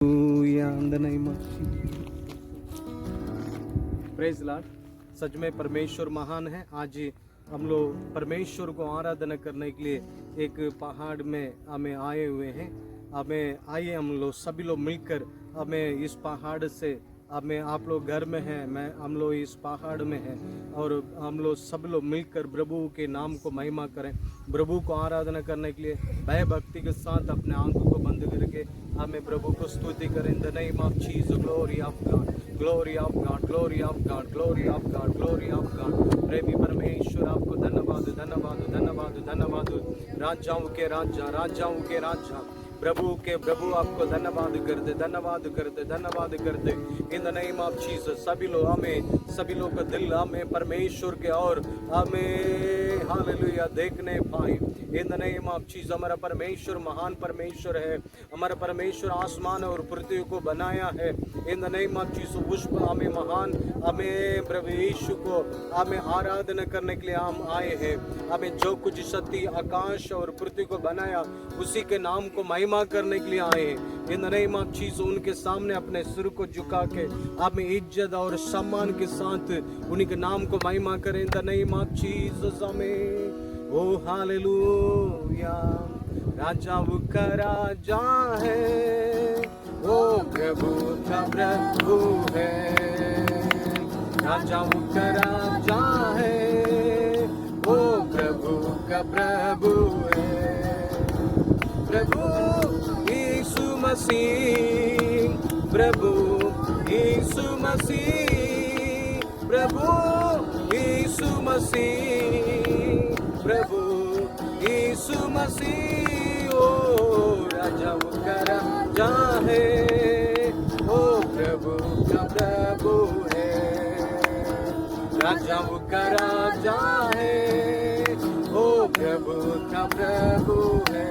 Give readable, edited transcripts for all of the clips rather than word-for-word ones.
In the name of Jesus. Praise Lord. सच में परमेश्वर महान है। आज हम लोग परमेश्वर को आराधना करने के लिए एक पहाड़ में हमें आए हुए हैं। आइए हम लोग सभी लोग मिलकर हमें इस पहाड़ से आप लोग घर में हैं, हम लोग इस पहाड़ में हैं और हम लोग सब लोग मिलकर प्रभु के नाम को महिमा करें। प्रभु को आराधना करने के लिए भय भक्ति के साथ अपने आंखों को बंद करके हमें प्रभु को स्तुति करें। इन the name of Jesus, glory of God, glory of God, glory of God, glory of God, glory of God. प्रेमी परमेश्वर आपको धन्यवाद, धन्यवाद, धन्यवाद, धन्यवाद। राजाओं के राजा, राजाओं के राजा, प्रभु के प्रभु आपको धन्यवाद करते, धन्यवाद करते, धन्यवाद करते। इन द नेम ऑफ जीसस सभी लोग का दिल हमें परमेश्वर के और हमें हालेलुया देखने पाए। In the name of Jesus हमारा परमेश्वर महान परमेश्वर है। हमारा परमेश्वर आसमान और पृथ्वी को बनाया है। In the name of Jesus पुष्प हमें महान हमें प्रभु यीशु को हमें आराधना करने के लिए हम आए हैं। हमें जो कुछ शक्ति आकाश और पृथ्वी को बनाया उसी के नाम को महिमा करने के लिए आए हैं। इन द नेम ऑफ जीसस उनके सामने अपने सिर को झुका के हमें इज्जत और सम्मान के साथ उन्हीं के नाम को महिमा करें। इन द नेम ऑफ जीसस हमें ओ हालेलुया। राजाओं का राजा है, ओ प्रभु का प्रभु है। राजाओं का राजा है, ओ प्रभु का प्रभु है। प्रभु यीशु मसीह, प्रभु यीशु मसीह, प्रभु यीशु मसीह, प्रभु यीशु मसीह। ओ राजाओं का राजा है, ओ प्रभु का प्रभु है। राजाओं का राजा है, ओ प्रभु का प्रभु है।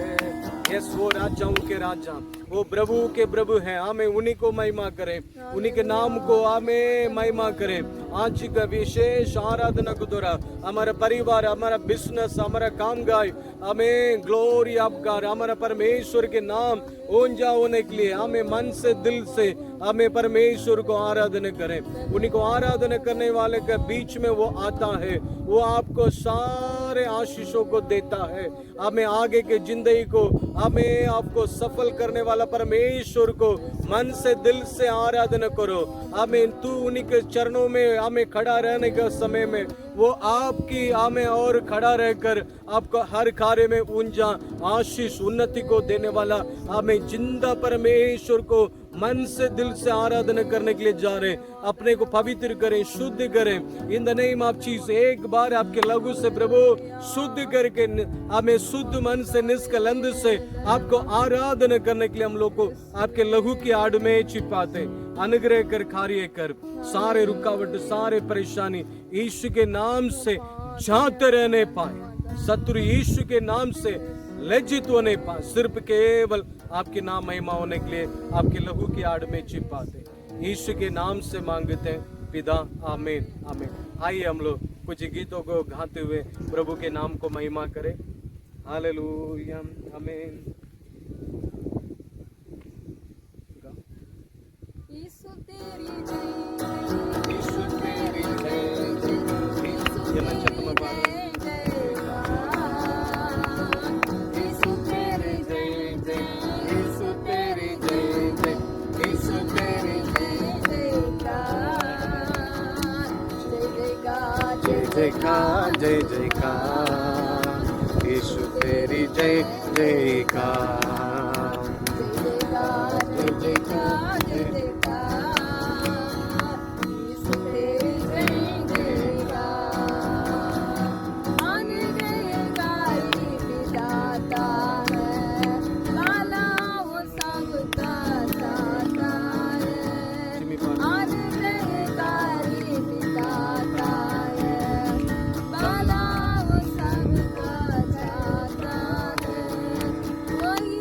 यस वो राजाओं के राजा, वो प्रभु के प्रभु हैं। हमें उन्हीं को महिमा करें, उन्हीं के नाम को हमें महिमा करें। आज का विशेष आराधना के द्वारा हमारा परिवार, हमारा बिजनेस, हमारा कामकाज हमें ग्लोरी ऑफ गॉड, हमारा परमेश्वर के नाम ऊंचा होने के लिए हमें मन से दिल से हमें परमेश्वर को आराधना करें। उन्हीं को आराधना करने वाले के बीच में वो आता है, वो आपको सारे आशीषों को देता है। हमें आगे के जिंदगी को हमें आपको सफल करने वाला परमेश्वर को मन से दिल से आराधना करो। हमें तू उन्हीं के चरणों में हमें खड़ा रहने के समय में वो आपकी हमें और खड़ा रहकर आपको हर कार्य में ऊंचा आशीष उन्नति को देने वाला हमें जिंदा परमेश्वर को मन से दिल से आराधना करने के लिए जा रहे हैं। अपने को पवित्र करें, शुद्ध करें। इन द नेम ऑफ जीसस एक बार आपके लहू से प्रभु शुद्ध करके हमें शुद्ध मन से निष्कलंक से आपको आराधना करने के लिए हम लोग को आपके लहू की आड़ में छिपाते। अनुग्रह कर, कार्य कर, सारे रुकावट, सारे परेशानी यीशु के नाम से जाते रहने पाए। शत्रु यीशु के नाम से लज्जित होने पाए। सिर्फ केवल आपके नाम महिमा होने के लिए आपके लहू की आड़ में छिपाते। यीशु के नाम से मांगते हैं पिता, आमीन, आमीन। आइए हम लोग कुछ गीतों को गाते हुए प्रभु के नाम को महिमा करें। हालेलुया, आमीन। यीशु तेरी जय, यीशु तेरी जय, ये मैं चतुर्मा बाल यीशु तेरी जय जय, यीशु तेरी जय जय, यीशु तेरी जय जयकार, जय जयकार, जय जयकार, यीशु तेरी जय जयकार। जय जयकार, जय जयकार, यीशु तेरी जय जयकार। अनुग्रहकारी विधाता है, काला वो सबका दाता है। अनुग्रहकारी विधाता है, काला वो सबका दाता है। वही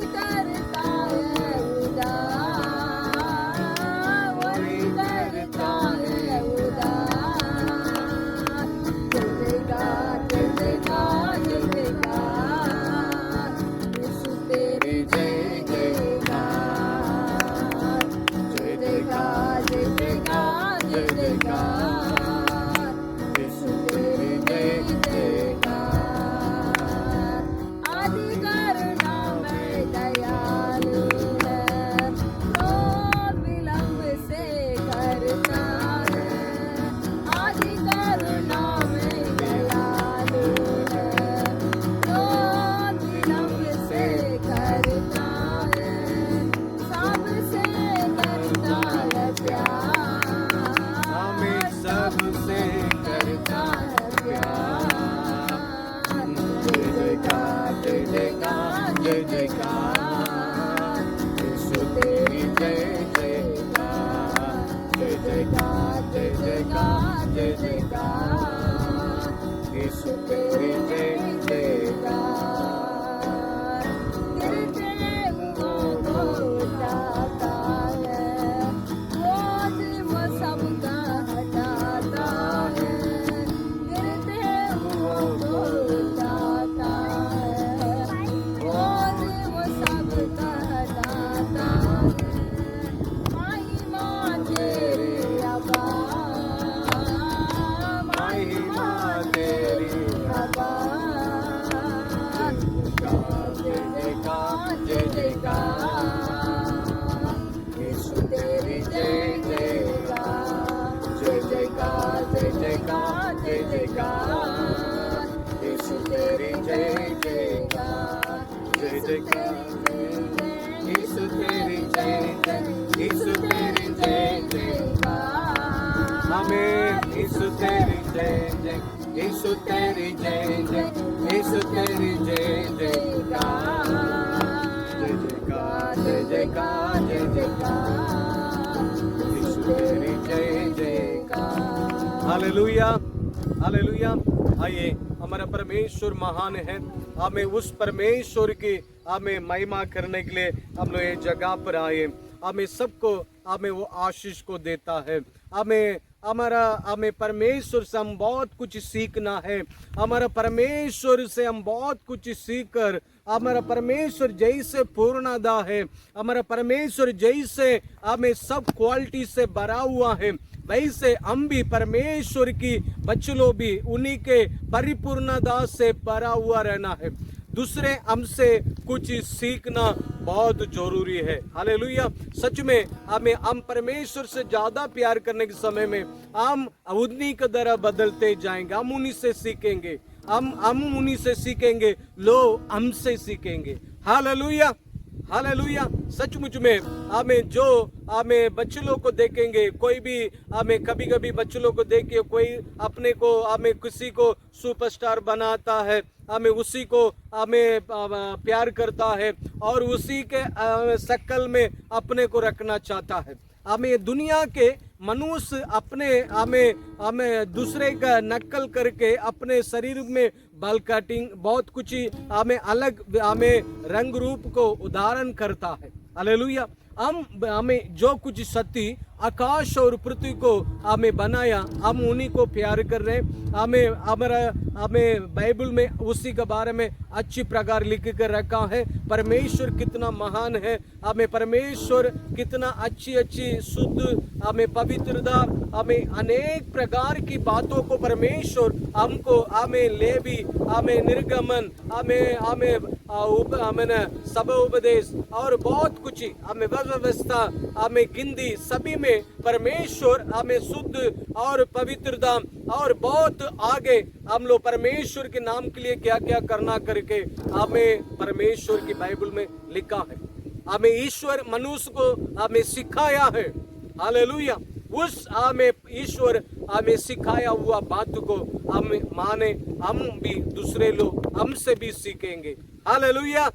यीशु तेरी जय जयकार। आमीन। यीशु तेरी जय जय, यीशु तेरी जय जय, यीशु तेरी जय जयकार। जय जयकार, जय जयकार, जय जयकार, यीशु तेरी जय जयकार। Hallelujah, hallelujah. आइए, हमारा परमेश्वर महान है। हमें उस परमेश्वर की हमें महिमा करने के लिए हम लोग ये जगह पर आए। हमें सबको हमें वो आशीष को देता है। हमें परमेश्वर से हम बहुत कुछ सीखना है। हमारा परमेश्वर से हम बहुत कुछ सीख कर, हमारा परमेश्वर जैसे पूर्णता है, हमारा परमेश्वर जैसे हमें सब क्वालिटी से भरा हुआ है, वैसे हम भी परमेश्वर की बच्चों भी उन्हीं के परिपूर्णता से भरा हुआ रहना है। दूसरे हमसे कुछ सीखना बहुत जरूरी है। हालेलुया। सच में हम परमेश्वर से ज्यादा प्यार करने के समय में हम उन्हीं की तरह बदलते जाएंगे। हम उन्हीं से सीखेंगे, हम उन्हीं से सीखेंगे, लोग हमसे सीखेंगे। Hallelujah, hallelujah. सचमुच में हमें बच्चों को देखेंगे, कोई भी हमें कभी कभी बच्चों को देख के कोई अपने को हमें किसी को सुपरस्टार बनाता है, हमें उसी को हमें प्यार करता है और उसी के शक्ल में अपने को रखना चाहता है। हमें दुनिया के मनुष्य अपने हमें दूसरे का नकल करके अपने शरीर में बाल कटिंग बहुत कुछ हमें अलग हमें रंग रूप को उदाहरण करता है। हालेलुया। हमें जो कुछ सती आकाश और पृथ्वी को हमें बनाया, हम उन्हीं को प्यार कर रहे हैं। हमें बाइबल में उसी के बारे में अच्छी प्रकार लिख कर रखा है। परमेश्वर कितना महान है, हमें परमेश्वर कितना अच्छी शुद्ध हमें पवित्रता, हमें अनेक प्रकार की बातों को परमेश्वर हमको हमें ले भी हमें निर्गमन हमें सब उपदेश और बहुत कुछ हमें व्यवस्था हमें गिनती सभी में परमेश्वर हमें शुद्ध और पवित्रता और बहुत आगे हम लोग परमेश्वर के नाम के लिए क्या क्या करना करके हमें परमेश्वर की बाइबल में लिखा है। हमें ईश्वर मनुष्य को हमें सिखाया है। हालेलुया। उस हमें ईश्वर हमें सिखाया हुआ बात को हम माने, हम भी दूसरे लोग हमसे भी सीखेंगे। हालेलुया।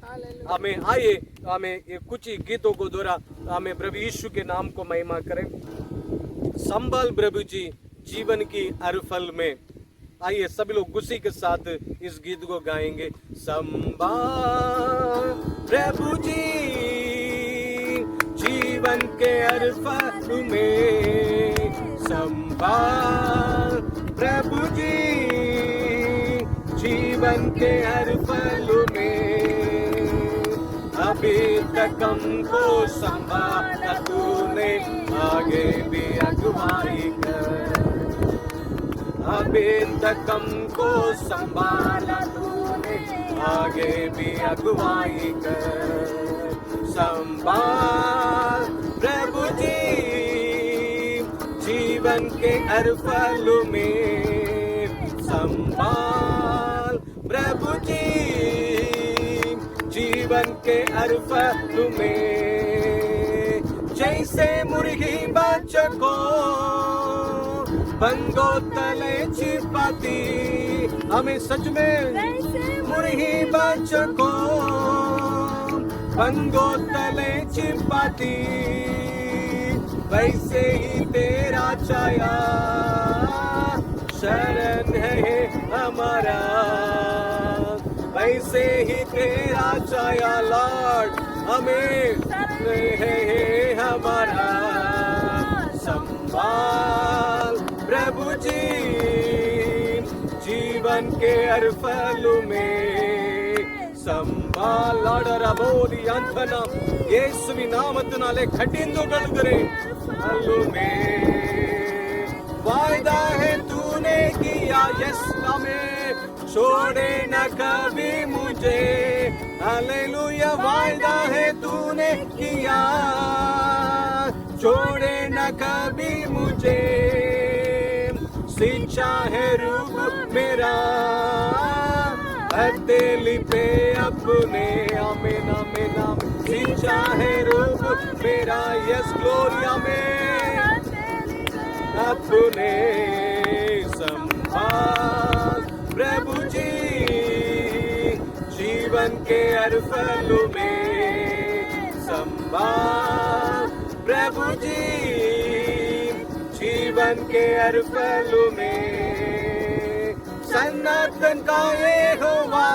हमें आइए हमें कुछ गीतों को द्वारा हमें प्रभु यीशु के नाम को महिमा करें। संभाल प्रभु जी जीवन की हर फल में। आइए सभी लोग खुशी के साथ इस गीत को गाएंगे। संभाल प्रभु जी जीवन के हर फल में, संभाल प्रभु जी जीवन के हर फल में। अभी तक हमको संभाला तूने, आगे भी अगुवाई कर। अभी तक हमको संभाला तूने, आगे भी अगुवाई कर। संभाल प्रभु जी जीवन के हर फल में, संभाल प्रभु जी जीवन के हर फल में। जैसे मुर्गी बच्चे को बंगो तले छिपाती, हमें सच में मुर्गी बच्चे को बंगो तले छिपाती, वैसे ही तेरा छाया शरण है हमारा। वैसे ही तेरा छाया लॉर्ड हमें है हमारा। संभाल प्रभु जी जीवन के हर फल में, संभाल ಲಾಡರಬೋದಿ ಅಂತನ ಯೇಸುವಿನ ನಾಮத்தினாலே ಕಠಿಣಗೊಳ್ಳುಗರೆ फल में। वायदा है तूने किया यस हमें, छोड़े न कभी मुझे। हालेलुया। वायदा है तूने किया, छोड़े न कभी मुझे। शिक्षा है रूप मेरा, हथेली पे अपने आमीन आमीन आमीन। अच्छा है रूप मेरा, यस ग्लोरिया में अपने संभाल प्रभु जी, जीवन के हर पहलू में संभाल प्रभु जी, जीवन के हर पहलू में सनातन का यहोवा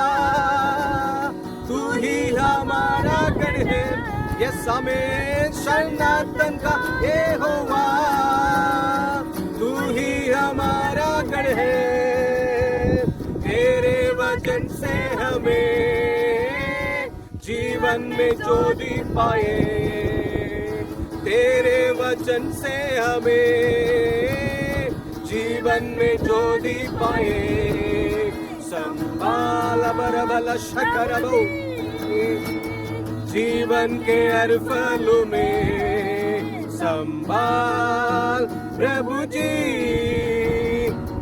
तू ही हमारा गढ़ है, यस हमें सनातन का यहोवा तू ही हमारा गढ़ है, तेरे वचन से हमें जीवन में ज्योति पाए, तेरे वचन से हमें जीवन में ज्योति पाए, संभाल बरबल शकरबो, जीवन के हर पहलू में संभाल प्रभु जी,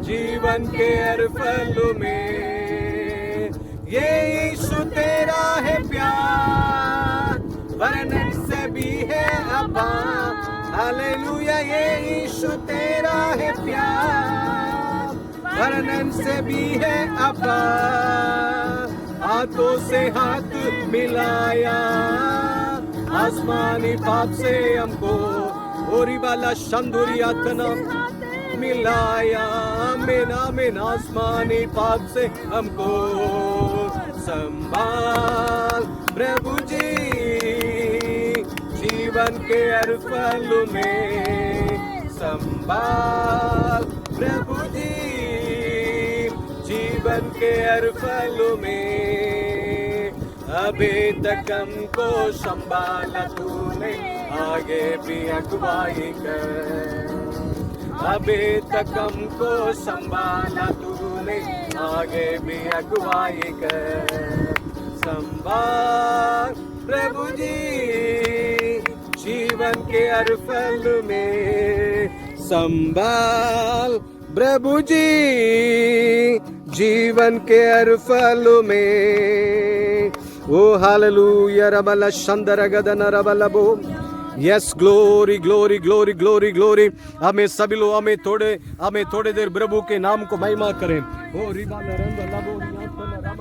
जीवन के हर पहलू में ये यीशु तेरा है प्यार, वर्णन से भी है अपार, हालेलुया ये यीशु तेरा है प्यार, वर्णन से भी है अपार, हाथों से हाथ मिलाया, आसमानी पाप से हमको ओरी वाला शंदुरिया तना मिलाया, आमीन आमीन, आसमानी पाप से हमको संभाल प्रभु जी, जीवन के हर पहलू में संभाल प्रभु जी, जीवन के हर पहलू में अभी तक हमको संभाला तूने, आगे भी अगुवाई कर, अभी तक हमको संभाला तूने, आगे भी अगुवाई कर, संभाल प्रभु जी, जीवन के हर पहलू में संभाल प्रभु जी, जीवन के हर पहलू में ओ हालेलुया रबला शंदर गदन रबलबो, yes glory glory glory glory glory, हमें सभी लोग हमें थोड़े देर प्रभु के नाम को महिमा करें, ओ रिबा नरंद लबो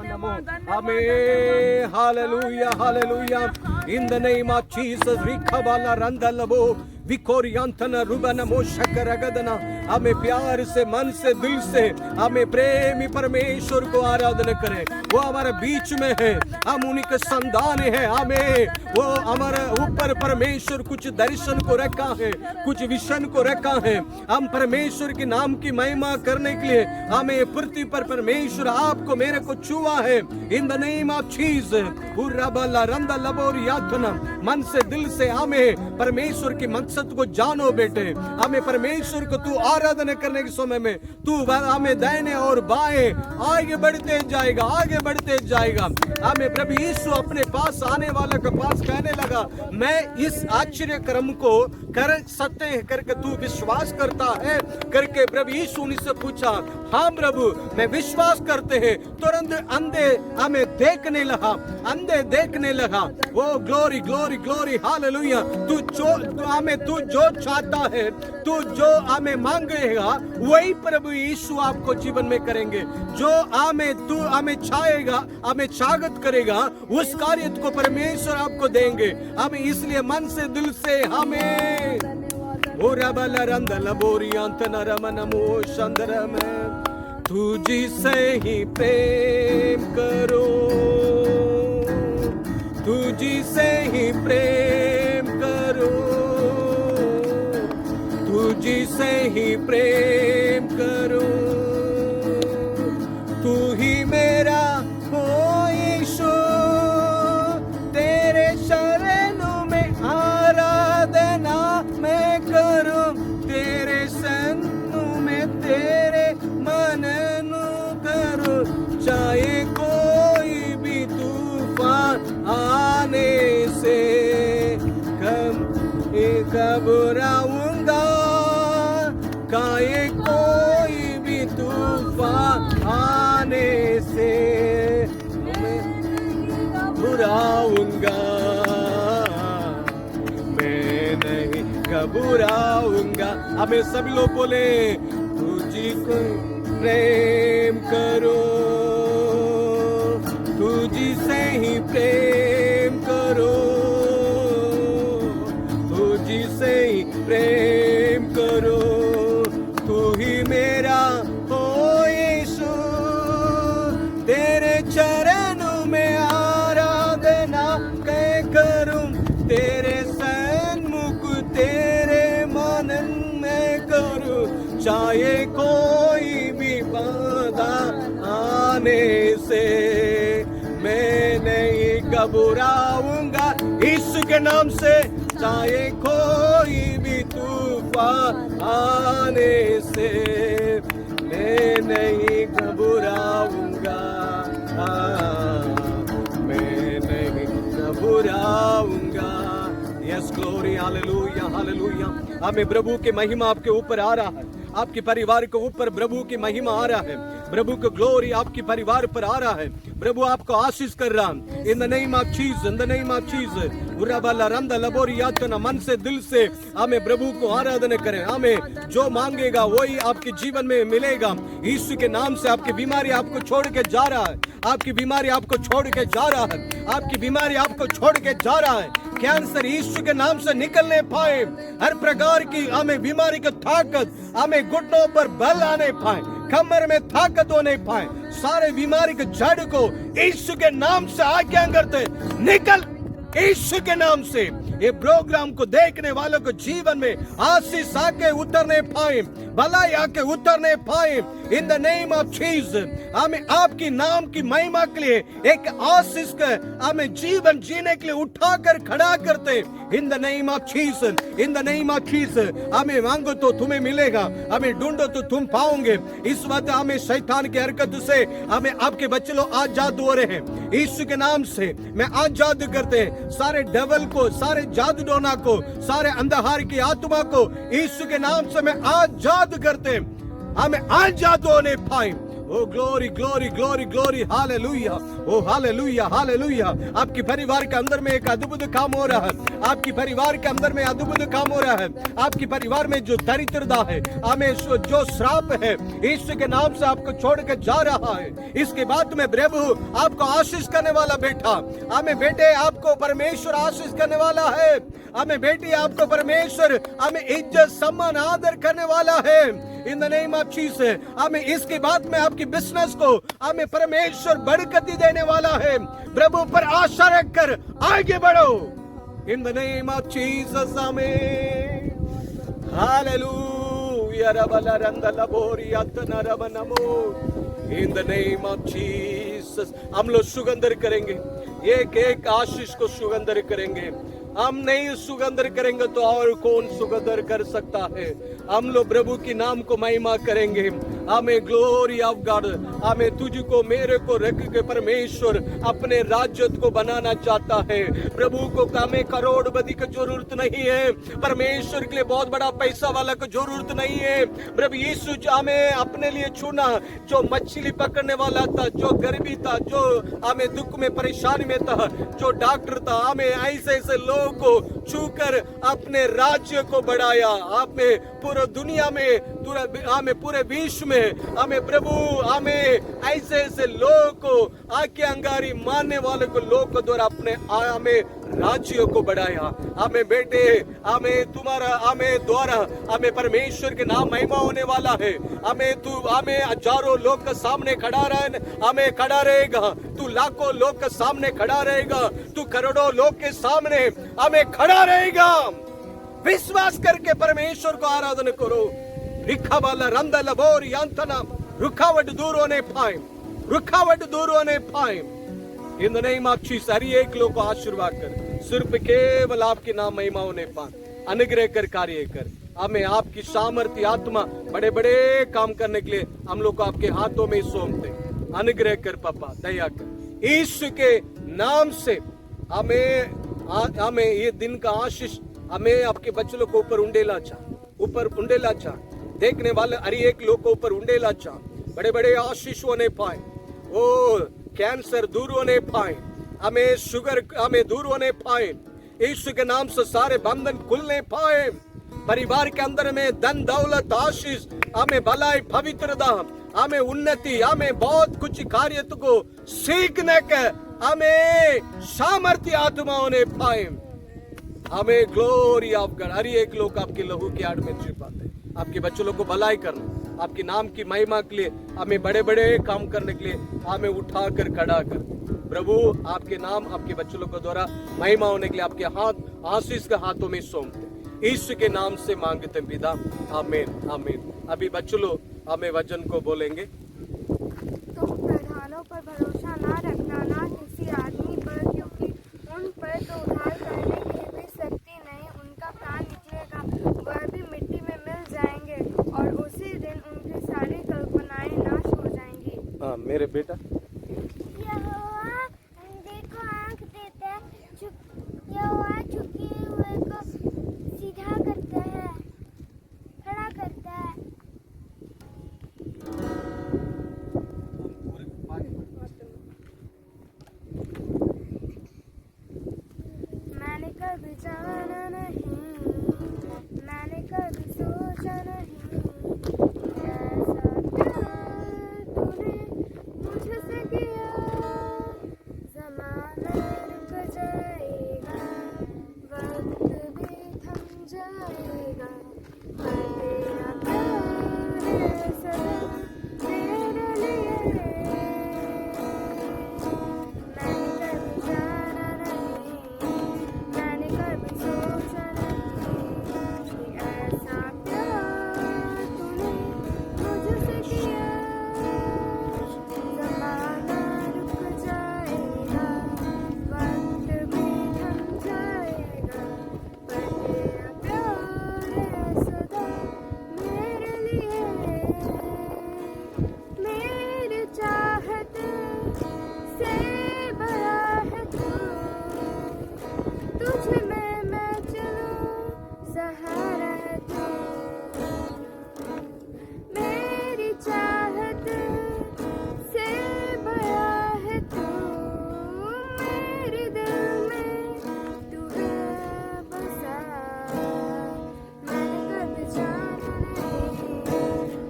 नमो, हमें hallelujah hallelujah, in the name of Jesus रिखबाला रंद लबो विकोरियांतना रुबनमो शकरगदना, हमें प्यार से मन से दिल से हमें प्रेमी परमेश्वर को आराधना करें, वो हमारे बीच में है, हम उन्हीं के संतान है, हमें वो हमारे ऊपर परमेश्वर कुछ दर्शन को रखा है, कुछ विजन को रखा है, हम परमेश्वर के नाम की महिमा करने के लिए हमें पृथ्वी पर परमेश्वर आपको मेरे को छुआ है, in the name of Jesus उरबला रंद लबोरियातना, मन से दिल से हमें परमेश्वर की मकसद को जानो बेटे, हमें परमेश्वर को तू आराधना करने के समय में तू हमें दाहिने और बाएं आगे बढ़ते जाएगा, आगे बढ़ते जाएगा, हमें प्रभु यीशु अपने पास आने वाले के पास कहने लगा, मैं इस आश्चर्य कर्म को कर सकते हैं करके तू विश्वास करता है करके प्रभु यीशु से पूछा, हाँ प्रभु मैं विश्वास करते हैं, तुरंत अंधे हमें देखने लगा, अंधे देखने लगा, वो ग्लोरी ग्लोरी ग्लोरी हालेलुया, तू जो चाहता है, तू जो हमें मांगेगा वही प्रभु यीशु आपको जीवन में करेंगे, जो तू हमें चाहेगा, हमें स्वागत करेगा, उस कार्य को परमेश्वर आपको देंगे, हमें इसलिए मन से दिल से हमें ओ रबला रंद लबोरियांतना रमनमो शंदरम, तुझी से ही प्रेम करो, तुझी से ही प्रेम करो, तुझी से ही प्रेम करो, तू ही मेरा हो यीशु, तेरे शरणों में आराधना मैं करूं, तेरे सन्नू में तेरे मननु करूं, चाहे कोई भी तूफान आने से घबराऊंगा, काहे कोई भी तूफान आने से घबराऊंगा, घबराऊंगा। हमें सभी लोग बोले तुझको प्रेम करो, तुझसे ही प्रेम करो, तुझसे ही प्रेम करो, तू ही मेरा हो यीशु, तेरे चरणों में आराधना कै करूं, तेरे सन्मुख तेरे मनन में करूं, चाहे कोई भी बाधा आने से मैं नहीं घबराऊंगा। यीशु के नाम से चाहे कोई भी तूफान आने से मैं नहीं घबराऊंगा, मैं नहीं घबराऊंगा। Yes glory, hallelujah hallelujah. हमें प्रभु की महिमा आपके ऊपर आ रहा है, आपके परिवार के ऊपर प्रभु की महिमा आ रहा है, प्रभु का ग्लोरी आपके परिवार पर आ रहा है, प्रभु आपको आशीष कर रहा है। In the name of Jesus, in the name of Jesus. उराबाला रंदा लबोरी यातना, मन से दिल से हमें प्रभु को आराधना करें। हमें जो मांगेगा वही आपके जीवन में मिलेगा। यीशु के नाम से आपकी बीमारी आपको छोड़ के जा रहा है, आपकी बीमारी आपको छोड़ के जा रहा है, आपकी बीमारी आपको छोड़ के जा रहा है। कैंसर यीशु के नाम से निकलने पाए, हर प्रकार की हमें बीमारी की ताकत हमें घुटनों पर बल आने पाए, कमर में ताकत होने पाए, सारे बीमारी के जड़ को यीशु के नाम से आज्ञा करते निकल, यीशु के नाम से। ये प्रोग्राम को देखने वालों को जीवन में आशीष आके उतरने पाए, भलाई आके उतरने पाए। In the name of Jesus हमें आपकी नाम की महिमा के लिए एक आशीष का हमें जीवन जीने के लिए उठाकर खड़ा करते। इन the name of Jesus, in the name of Jesus. हमें मांगो तो तुम्हें मिलेगा, हमें ढूंढो तो तुम पाओगे। इस वक्त हमें शैतान की हरकत से हमें आपके बच्चे लोग आजाद हो रहे हैं। यीशु के नाम से मैं आजाद करते हैं सारे डेविल को, सारे जादू टोना को, सारे अंधकार की आत्मा को यीशु के नाम से मैं आजाद करते हैं, हमें आजाद होने पाए। Oh glory glory glory glory, hallelujah, oh hallelujah hallelujah. आपके परिवार के अंदर में एक अद्भुत काम हो रहा है, आपके परिवार के अंदर में अद्भुत काम हो रहा है। आपके परिवार में जो दरिद्रता है, हमें जो श्राप है, यीशु के नाम से आपको छोड़ के जा रहा है। इसके बाद में प्रभु आपको आशीष करने वाला बेटा, हमें बेटे आपको परमेश्वर आशीष करने वाला है, हमें बेटी आपको परमेश्वर हमें इज्जत सम्मान आदर करने वाला है। In the name of Jesus हमें इसके बाद में आपकी बिजनेस को हमें परमेश्वर बरकती देने वाला है। प्रभु पर आशा रखकर आगे बढ़ो। इन द नेम ऑफ जीसस आमीन, हालेलुया। रबला रंदला बोरी अतना रब नमो। इन द नेम ऑफ जीसस हम लोग सुगंधर करेंगे, एक एक आशीष को सुगंधर करेंगे। हम नहीं सुगंधर करेंगे तो और कौन सुगंधर कर सकता है। हम लोग प्रभु की नाम को महिमा करेंगे। हमें ग्लोरी ऑफ गॉड, हमें तुझको मेरे को रख के परमेश्वर अपने राज्य को बनाना चाहता है। प्रभु को हमें करोड़पति की जरूरत नहीं है, परमेश्वर के लिए बहुत बड़ा पैसा वाला को जरूरत नहीं है। प्रभु यीशु हमें अपने लिए चुना, जो मछली पकड़ने वाला था, जो गरीबी था, जो हमें दुख में परेशानी में था, जो डॉक्टर था, हमें ऐसे ऐसे लोग को छूकर अपने राज्य को बढ़ाया। आपने पूरे दुनिया में, हमें पूरे विश्व में, हमें प्रभु हमें ऐसे ऐसे लोग को आके अंगारी मानने वाले को लोग को द्वारा अपने हमें राज्य को बढ़ाया। हमें बेटे हमें तुम्हारा हमें द्वारा हमें परमेश्वर के नाम महिमा होने वाला है। हमें हजारों लोग के सामने खड़ा रहे, हमें खड़ा रहेगा। तू लाखों लोग के सामने खड़ा रहेगा, तू करोड़ों लोग के सामने हमें खड़ा रहेगा। विश्वास करके परमेश्वर को आराधना करो। रिखावाला रंदला बोरी अंतना, रुकावट दूर होने पाए, रुकावट दूर होने पाए। In the name of Jesus हर एक लोग को आशीर्वाद कर, सिर्फ केवल आपके नाम महिमा होने पाए। अनुग्रह कर, कार्य कर। हमें आपकी सामर्थ्य आत्मा बड़े बड़े काम करने के लिए हम लोग को आपके हाथों में सौंपते। अनुग्रह कर पापा, दया कर। यीशु के नाम से हमें ये दिन का आशीष हमें आपके बच्चों को ऊपर उंडेला चा, देखने वाले हर एक लोग को ऊपर उंडेला चा। बड़े बड़े आशीष होने पाए, ओ कैंसर दूर होने पाए, हमें शुगर हमें दूर होने पाए। यीशु के नाम से सारे बंधन खुलने पाए। परिवार के अंदर में धन दौलत आशीष, हमें भलाई पवित्रता, हमें उन्नति, हमें बहुत कुछ कार्य को सीखने का हमें सामर्थ्य आत्माओं ने पाए। हमें ग्लोरी ऑफ गॉड, हर एक लोग आपके लहू की आड़ में छिपाते, आपके बच्चों लोग को भलाई करना, आपके नाम की महिमा के लिए, हमें बड़े बड़े काम करने के लिए हमें उठा कर खड़ा कर। प्रभु आपके नाम आपके बच्चों लोग को द्वारा महिमा होने के लिए आपके हाथ आशीष के हाथों में सौंपते, यीशु के नाम से मांगते पिता, आमीन आमीन। अभी बच्चों लोग हमें वचन को बोलेंगे। तुम प्रधानों पर भरोसा ना रखना, ना किसी आदमी पर, क्योंकि उन पर तो उद्धार करने की भी शक्ति नहीं। उनका प्राण निकलेगा, वह भी मिट्टी में मिल जाएंगे, और उसी दिन उनकी सारी कल्पनाएं नाश हो जाएंगी। हाँ मेरे बेटा, यहोवा देखो आँख देता है, यहोवा झुके हुए को सीधा करता है, खड़ा करता है। मैंने कभी जाना नहीं, मैंने कभी सोचा नहीं, ऐसा प्यार तूने मुझसे किया। ज़माना रुक जाएगा, वक्त भी थम जाएगा, पर तेरा प्यार है सदा मेरे लिए। मैंने कभी जाना नहीं, मैंने कभी सोचा नहीं, कि ऐसा प्यार तूने मुझसे किया। ज़माना रुक जाएगा, वक्त भी थम जाएगा, पर तेरा प्यार है सदा मेरे लिए। मेरी चाहत से बड़ा है तू, तुझ में मैं चलूं, सहारा है तू। मेरी चाहत से बड़ा है तू, मेरे दिल में तू है बसा। मैंने कभी जाना नहीं,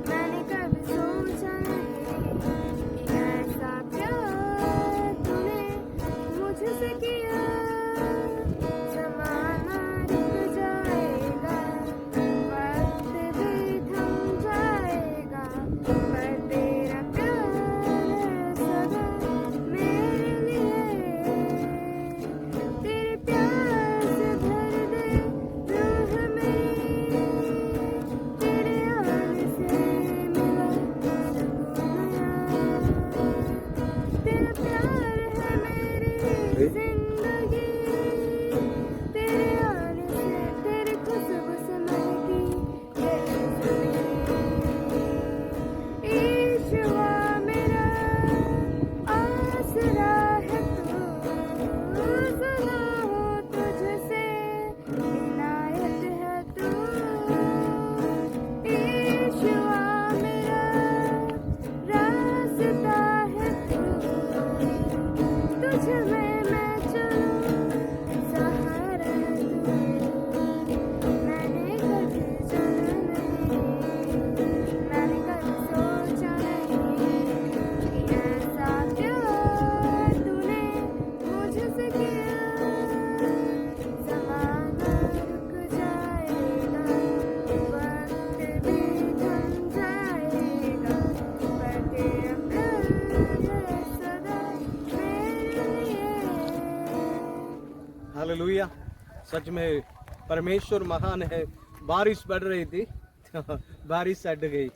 मैंने कभी सोचा नहीं, कि ऐसा प्यार तूने मुझसे किया। ज़माना रुक जाएगा, वक्त भी थम जाएगा, पर तेरा प्यार है सदा मेरे लिए। तेरे प्यार से भर दे रूह मेरी, तेरे आने से मिला सुकून नया। तेरा प्यार है मेरी जिंदगी, तेरे आने से, तेरी खुशबू से महकी ये ज़मीं। ईशुआ मेरा आसरा है तू, सुना हो तुझसे इनायत है तू। ईशुआ मेरा रास्ता है तू, तुझ में मैं चलूं, सहारा है तू। मैंने कभी जाना नहीं, मैंने कभी सोचा नहीं, कि ऐसा प्यार तूने मुझसे किया। ज़माना रुक जाएगा, वक्त भी थम जाएगा, पर तेरा प्यार है सदा मेरे लिए। हालेलुया। सच में परमेश्वर महान है। बारिश पड़ रही थी बारिश हट गई।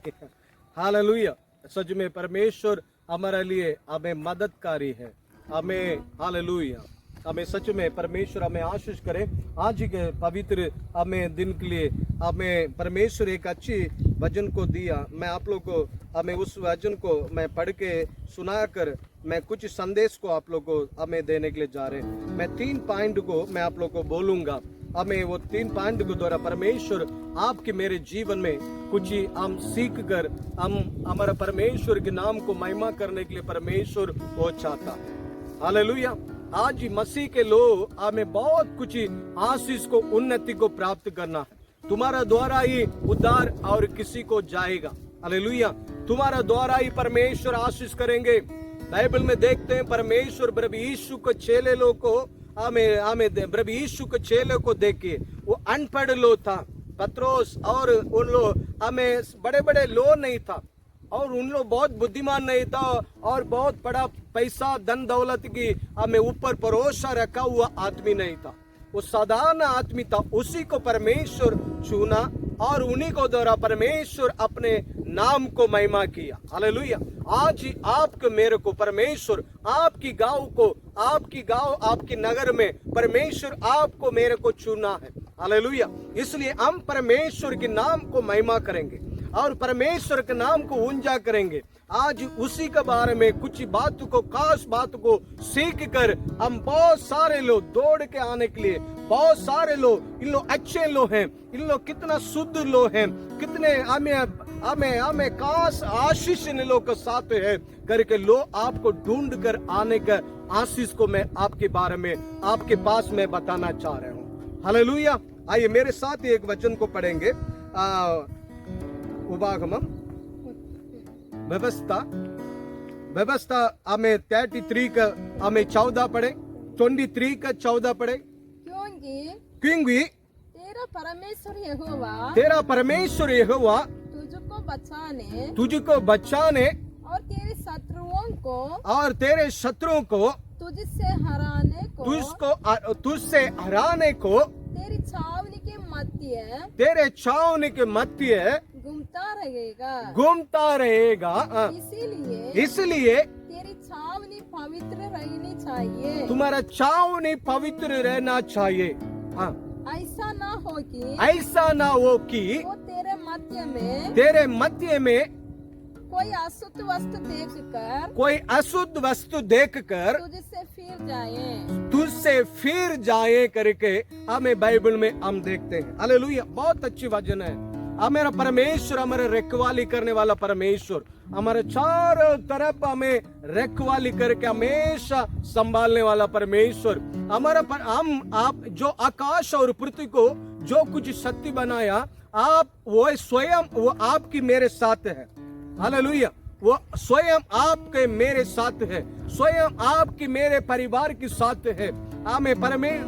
हालेलुया। सच में परमेश्वर हमारे लिए हमें मददकारी है। हमें हालेलुया, हमें सच में परमेश्वर हमें आशीष करे। आज के पवित्र हमें दिन के लिए हमें परमेश्वर एक अच्छी वचन को दिया। मैं आप लोग को हमें उस वचन को मैं पढ़ के सुनाकर मैं कुछ संदेश को आप लोग को हमें देने के लिए जा रहे हैं। मैं 3 पॉइंट को मैं आप लोग को बोलूंगा। हमें वो 3 पॉइंट के द्वारा परमेश्वर आपके मेरे जीवन में कुछ हम सीख कर हम हमारा परमेश्वर के नाम को महिमा करने के लिए परमेश्वर वो चाहता है। हालेलुया। आज मसीह के लोग हमें बहुत कुछ आशीष को उन्नति को प्राप्त करना है। तुम्हारा द्वारा ही उद्धार और किसी को जाएगा। हालेलुया। तुम्हारा द्वारा ही परमेश्वर आशीष करेंगे। बाइबल में देखते हैं परमेश्वर प्रभु यीशु को चेले लोग को प्रभु यीशु को चेले को देखिए, वो अनपढ़ लोग था पत्रोस, और उन लोग हमें बड़े बड़े लोग नहीं था, और उन लोग बहुत बुद्धिमान नहीं था, और बहुत बड़ा पैसा धन दौलत की हमें ऊपर भरोसा रखा हुआ आदमी नहीं था। वो साधारण आदमी था, उसी को परमेश्वर चुना और उन्हीं को द्वारा परमेश्वर अपने नाम को महिमा किया। हालेलुया। आज ही आपके मेरे को परमेश्वर आपकी गांव आपकी नगर में परमेश्वर आपको मेरे को चुना है। हालेलुया। इसलिए हम परमेश्वर के नाम को महिमा करेंगे और परमेश्वर के नाम को ऊंचा करेंगे। आज उसी के बारे में कुछ बात को, खास बात को सीख कर हम बहुत सारे लोग दौड़ के आने के लिए, बहुत सारे लोग, इन लोग अच्छे लोग हैं, इन लोग कितना शुद्ध लोग हैं, कितने हमें खास आशीष इन लोग के साथ है करके लोग आपको ढूंढ कर आने का आशीष को मैं आपके बारे में आपके पास में बताना चाह रहा हूँ। हालेलुया। आइए मेरे साथ एक वचन को पढ़ेंगे। उपागमन व्यवस्था हमें 33 का हमें 14 पढ़े, 23 का 14 पढ़े। क्योंकि तेरा परमेश्वर यहोवा तुझको बचाने और तेरे शत्रुओं को तुझसे हराने को तेरे छावनी के मध्य घूमता रहेगा। इसलिए तेरी छावनी पवित्र रहनी चाहिए। तुम्हारा छावनी पवित्र रहना चाहिए। हाँ, ऐसा ना हो कि वो तेरे मध्य में कोई अशुद्ध वस्तु देखकर तुझसे फिर जाए करके हमें बाइबल में हम देखते हैं। हालेलुया। बहुत अच्छी वचन है। हमारा परमेश्वर, हमारे रखवाली करने वाला परमेश्वर, हमारे चारों तरफ हमें रखवाली करके हमेशा संभालने वाला परमेश्वर, आप जो आकाश और पृथ्वी को जो कुछ शक्ति बनाया, आप वो स्वयं वो आपकी मेरे साथ है। हालेलुया। वो स्वयं आपके मेरे साथ है, स्वयं आपकी मेरे परिवार के साथ है। हमें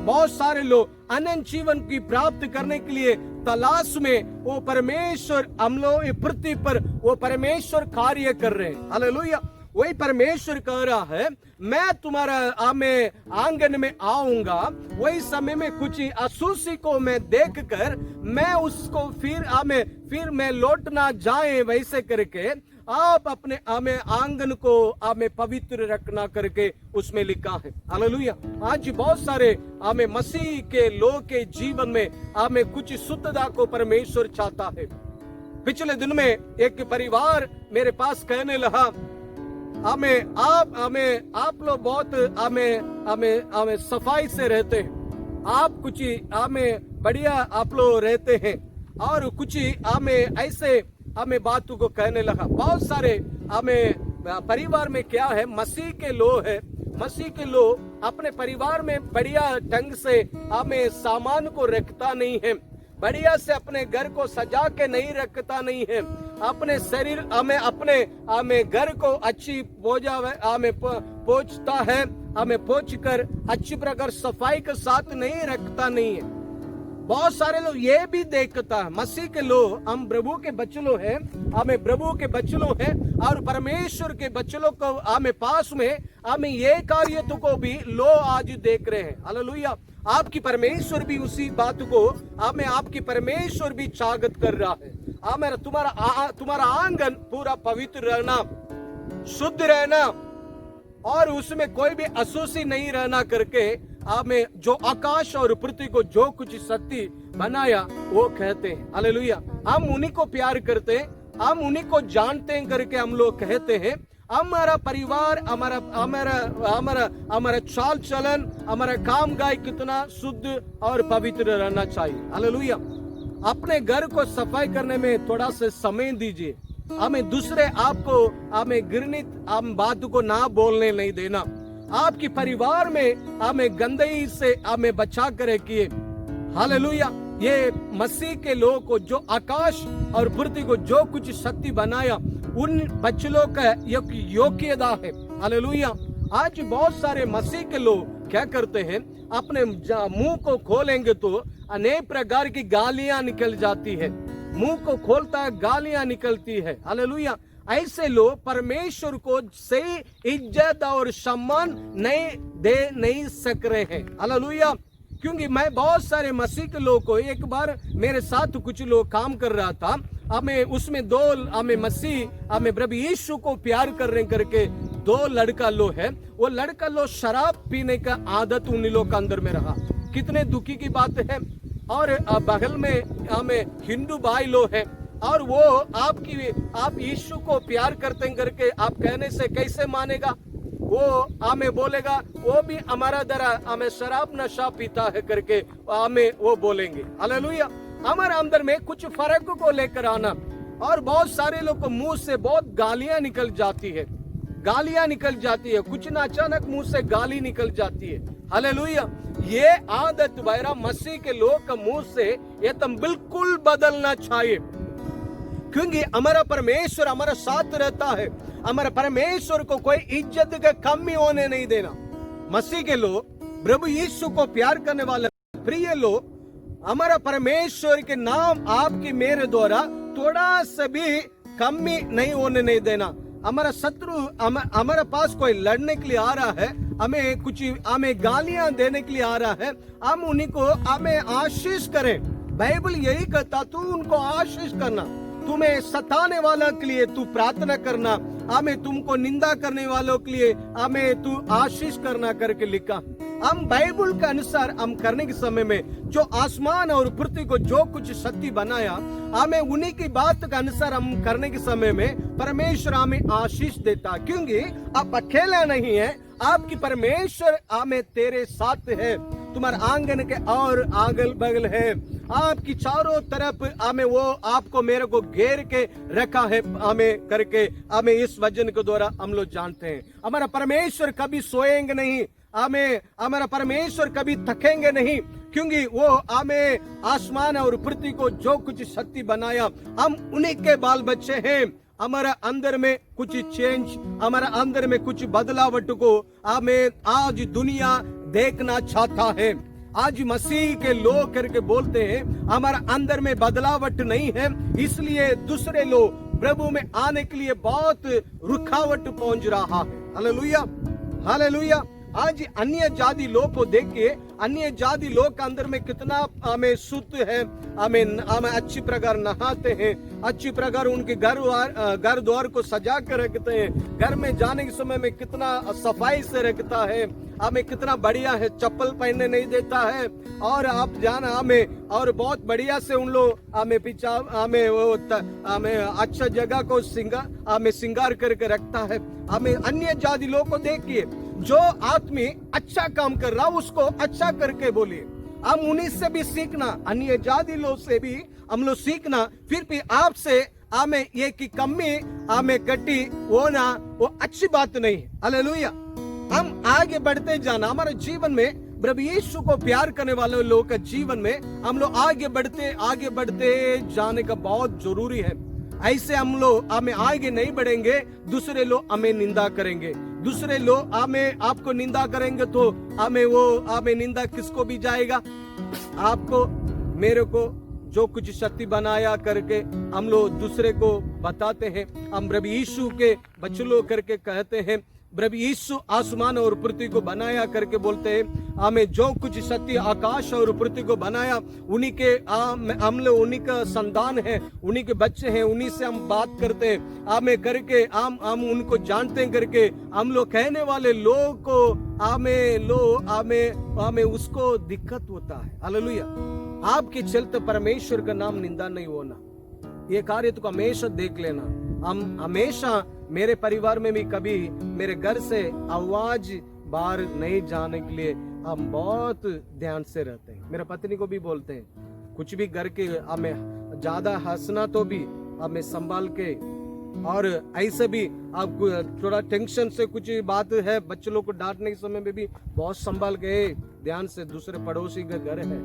बहुत सारे लोग अनंत जीवन की प्राप्त करने के लिए तलाश में वो परमेश्वर हम लोग पृथ्वी पर वो परमेश्वर कार्य कर रहे हैं। हालेलुया। वही परमेश्वर कह रहा है, मैं तुम्हारा आंगन में आऊंगा, वही समय में कुछ असूसी को मैं देखकर मैं उसको फिर मैं लौटना जाए, वैसे करके आप अपने आंगन को पवित्र रखना करके उसमें लिखा है। हालेलुया। आज बहुत सारे मसीह के लोग के जीवन में कुछ शुद्धता को परमेश्वर चाहता है। पिछले दिन में एक परिवार मेरे पास कहने लगा, आप लोग बहुत हमें सफाई से रहते हैं, आप कुछ बढ़िया आप लोग रहते हैं, और कुछ ऐसे बातों को कहने लगा। बहुत सारे परिवार में क्या है, मसीह के लोग अपने परिवार में बढ़िया ढंग से सामान को रखता नहीं है, बढ़िया से अपने घर को सजा के नहीं रखता नहीं है, अपने शरीर अपने घर को अच्छी पोंछता है, पोंछ कर अच्छी प्रकार सफाई के साथ नहीं रखता नहीं है। बहुत सारे लोग ये भी देखता है, मसीह के लोग, हम प्रभु के बच्चों हैं, प्रभु के बच्चों हैं, और परमेश्वर के बच्चों को पास में ये कार्य को भी लोग आज देख रहे हैं। हालेलुया। आपकी परमेश्वर भी उसी बात को आपकी परमेश्वर भी स्वागत कर रहा है। तुम्हारा आंगन पूरा पवित्र रहना, शुद्ध रहना, और उसमें कोई भी अशुद्धि नहीं रहना करके जो आकाश और पृथ्वी को जो कुछ शक्ति बनाया वो कहते हैं। हालेलुया। हम उन्हीं को प्यार करते हैं, हम उन्हीं को जानते हैं करके हम लोग कहते हैं। हमारा परिवार, हमारा चाल चलन, हमारा काम काज कितना शुद्ध और पवित्र रहना चाहिए। हालेलुया। अपने घर को सफाई करने में थोड़ा सा समय दीजिए। हमें दूसरे आपको घृणित बात को ना बोलने नहीं देना। आपकी परिवार में गंदगी से बचा कर रखिए। हालेलुया। ये मसीह के लोगों को जो आकाश और पृथ्वी को जो कुछ शक्ति बनाया उन बच्चों का योग्यता है। हालेलुया। आज बहुत सारे मसीह के लोग क्या करते हैं, अपने मुंह को खोलेंगे तो अनेक प्रकार की गालियां निकल जाती है, मुंह को खोलता है गालियां निकलती है। हालेलुया। ऐसे लोग परमेश्वर को सही इज्जत और सम्मान नहीं सक रहे हैं। हालेलुया। क्योंकि मैं बहुत सारे मसीह के लोगों को, एक बार मेरे साथ कुछ लोग काम कर रहा था, हमें उसमें हमें मसीह हमें प्रभु यीशु को प्यार कर रहे करके 2 लड़का लोग है, वो लड़का लोग शराब पीने का आदत उन लोग के अंदर में रहा। कितने दुखी की बात है। और बगल में हमें हिंदू भाई लोग है, और वो आप यीशु को प्यार करते हैं करके आप कहने से कैसे मानेगा, वो हमें बोलेगा वो भी हमारा दरा हमें शराब नशा पीता है करके हमें वो बोलेंगे। हालेलुया। हमारे अंदर में कुछ फर्क को लेकर आना, और बहुत सारे लोग को मुंह से बहुत गालियां निकल जाती है, गालियां निकल जाती है, कुछ ना अचानक मुंह से गाली निकल जाती है। हालेलुया। ये आदत वैरा मसीह के लोग का मुंह से ये तुम बिल्कुल बदलना चाहिए, क्योंकि हमारा परमेश्वर हमारा साथ रहता है। हमारा परमेश्वर को कोई इज्जत का कमी होने नहीं देना। मसीह के लोग, प्रभु यीशु को प्यार करने वाले प्रिय लोग, हमारा परमेश्वर के नाम आपके मेरे द्वारा थोड़ा सा भी कमी नहीं होने नहीं देना। हमारा शत्रु हमारे पास कोई लड़ने के लिए आ रहा है, हमें गालियां देने के लिए आ रहा है, हम उन्हीं को हमें आशीष करें। बाइबल यही कहता, तू उनको आशीष करना, तुम्हें सताने वाला के लिए तू प्रार्थना करना, हमें तुमको निंदा करने वालों के लिए हमें तू आशीष करना करके लिखा। हम बाइबल के अनुसार हम करने के समय में जो आसमान और पृथ्वी को जो कुछ शक्ति बनाया, हमें उन्हीं की बात के अनुसार हम करने के समय में परमेश्वर हमें आशीष देता, क्योंकि आप अकेला नहीं है, आपकी परमेश्वर हमें तेरे साथ है, तुम्हारे आंगन के और अगल बगल है, आपकी चारों तरफ हमें वो आपको मेरे को घेर के रखा है हमें करके हमें इस वचन के द्वारा हम लोग जानते हैं। हमारा परमेश्वर कभी सोएंगे नहीं, हमारा परमेश्वर कभी थकेंगे नहीं, क्योंकि वो हमें आसमान और पृथ्वी को जो कुछ शक्ति बनाया, हम उन्हीं के बाल बच्चे हैं। हमारा अंदर में कुछ चेंज, हमारा अंदर में कुछ बदलावट को हमें आज दुनिया देखना चाहता है। आज मसीह के लोग करके बोलते हैं हमारा अंदर में बदलावट नहीं है, इसलिए दूसरे लोग प्रभु में आने के लिए बहुत रुकावट पहुंच रहा है। हालेलुया। हालेलुया। आज अन्य जाति लोग को देख के, अन्य जाति लोग के अंदर में कितना हमें शुद्ध है, हमें अच्छी प्रकार नहाते हैं, अच्छी प्रकार उनके घर द्वार को सजा कर रखते हैं, घर में जाने के समय में कितना सफाई से रखता है, हमें कितना बढ़िया है, चप्पल पहनने नहीं देता है, और आप जाना हमें और बहुत बढ़िया से उन लोग हमें अच्छा जगह को सिंगार करके रखता है। हमें अन्य जाति लोग को देखिए, जो आदमी अच्छा काम कर रहा उसको अच्छा करके बोलिए, हम उन्हीं से भी सीखना, अन्य जाति लोग से भी हम लोग सीखना। फिर भी आपसे हमें ये की कमी हमें कटी होना वो अच्छी बात नहीं है। हालेलुया। हम आगे बढ़ते जाना, हमारे जीवन में प्रभु यीशु को प्यार करने वाले लोगों का जीवन में हम लोग आगे बढ़ते जाने का बहुत जरूरी है। ऐसे हमें आगे नहीं बढ़ेंगे, दूसरे लोग हमें निंदा करेंगे, दूसरे लोग आपको निंदा करेंगे तो हमें निंदा किसको भी जाएगा, आपको मेरे को जो कुछ शक्ति बनाया करके हम लोग दूसरे को बताते हैं। हम प्रभु यीशु के बच्चे लोग करके कहते हैं, प्रभु यीशु आसमान और पृथ्वी को बनाया करके बोलते हैं, हमें जो कुछ शक्ति आकाश और पृथ्वी को बनाया उन्हीं के हम लोग उन्हीं का संतान है, उन्हीं के बच्चे हैं, उन्हीं से हम बात करते हैं, हमें करके हम उनको जानते हैं करके हम लोग कहने वाले लोग को हमें उसको दिक्कत होता है। हालेलुया। आपके चलते परमेश्वर का नाम निंदा नहीं होना, ये कार्य तो हमेशा देख लेना। हम हमेशा मेरे परिवार में भी कभी मेरे घर से आवाज बाहर नहीं जाने के लिए हम बहुत ध्यान से रहते हैं। मेरे पत्नी को भी बोलते हैं, कुछ भी घर के हमें ज्यादा हंसना तो भी हमें संभाल के, और ऐसे भी आपको थोड़ा टेंशन से कुछ बात है, बच्चों लोग को डांटने के समय में भी बहुत संभाल के ध्यान से, दूसरे पड़ोसी का घर है,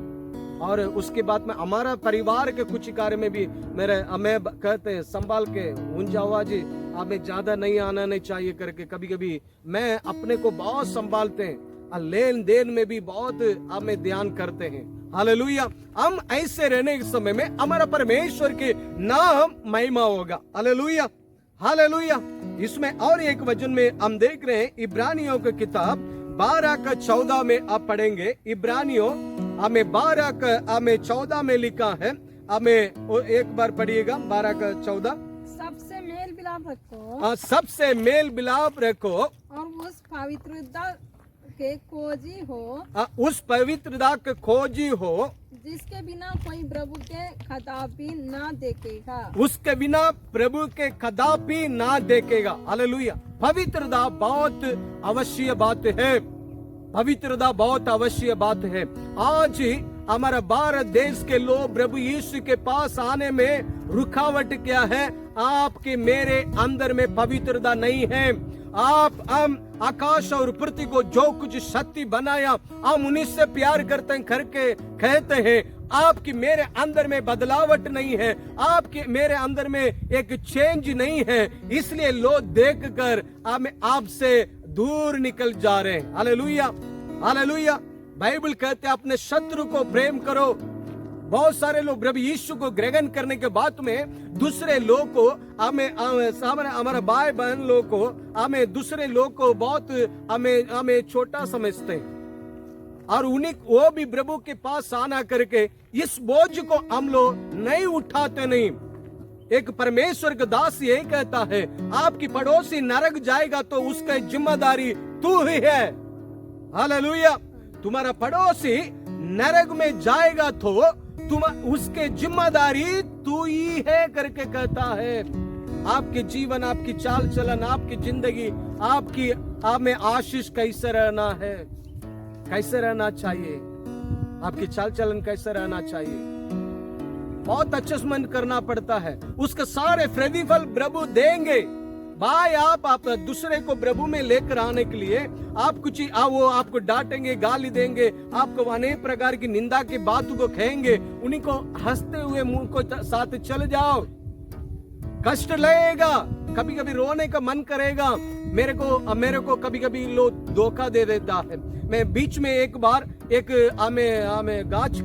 और उसके बाद में हमारा परिवार के कुछ कार्य में भी मेरे हमें कहते हैं संभाल के उन जावा जी, हमें ज्यादा नहीं आना नहीं चाहिए करके कभी कभी मैं अपने को बहुत संभालते हैं, लेन देन में भी बहुत हमें ध्यान करते हैं। हालेलुया। हम ऐसे रहने के समय में हमारा परमेश्वर के नाम महिमा होगा। Hallelujah, hallelujah. इसमें और एक वचन में हम देख रहे हैं, इब्रानियों की किताब 12:14 में आप पढ़ेंगे। इब्रानियों हमें 12:14 में लिखा है, हमें एक बार पढ़िएगा 12:14। सबसे मेल मिलाप रखो, सबसे मेल मिलाप रखो और उस पवित्रता के खोजी हो, उस पवित्रता के खोजी हो जिसके बिना कोई प्रभु के कदापि ना देखेगा, उसके बिना प्रभु के कदापि ना देखेगा। हालेलुया। पवित्रता बहुत अवश्य बात है, पवित्रता बहुत अवश्य बात है। आज ही हमारा भारत देश के लोग प्रभु यीशु के पास आने में रुकावट क्या है? आपके मेरे अंदर में पवित्रता नहीं है। आप हम आकाश और पृथ्वी को जो कुछ शक्ति बनाया, हम उन्हीं से प्यार करते हैं करके कहते हैं। आपकी मेरे अंदर में बदलावट नहीं है, आपके मेरे अंदर में एक चेंज नहीं है, इसलिए लोग देखकर हमें आपसे दूर निकल जा रहे हैं। Hallelujah, hallelujah. बाइबल कहते हैं अपने शत्रु को प्रेम करो। बहुत सारे लोग प्रभु यीशु को ग्रहण करने के बाद में दूसरे लोग को हमारा भाई बहन लोग को हमें दूसरे लोग को बहुत हमें छोटा समझते हैं, और उन्हीं वो भी प्रभु के पास आना करके इस बोझ को हम लोग नहीं उठाते नहीं। एक परमेश्वर का दास यही कहता है, आपकी पड़ोसी नरक जाएगा तो उसका जिम्मेदारी तू ही है। हालेलुया। तुम्हारा पड़ोसी नरक में जाएगा तो तुम उसके जिम्मेदारी तू ही है करके कहता है। आपके जीवन, आपकी चाल चलन, आपकी जिंदगी, आपकी आप में आशीष कैसे रहना है, कैसे रहना चाहिए, आपकी चाल चलन कैसे रहना चाहिए, बहुत एडजस्टमेंट करना पड़ता है। उसके सारे प्रतिफल प्रभु देंगे। भाई आप दूसरे को प्रभु में लेकर आने के लिए आप कुछ वो आपको डांटेंगे, गाली देंगे, आपको अनेक प्रकार की निंदा की बातों को कहेंगे, उन्हीं को हंसते हुए मुंह को साथ चल जाओ। कष्ट लगेगा, कभी कभी रोने का मन करेगा। मेरे को कभी कभी लोग धोखा दे देता है। मैं बीच में एक बार एक हमें गाछ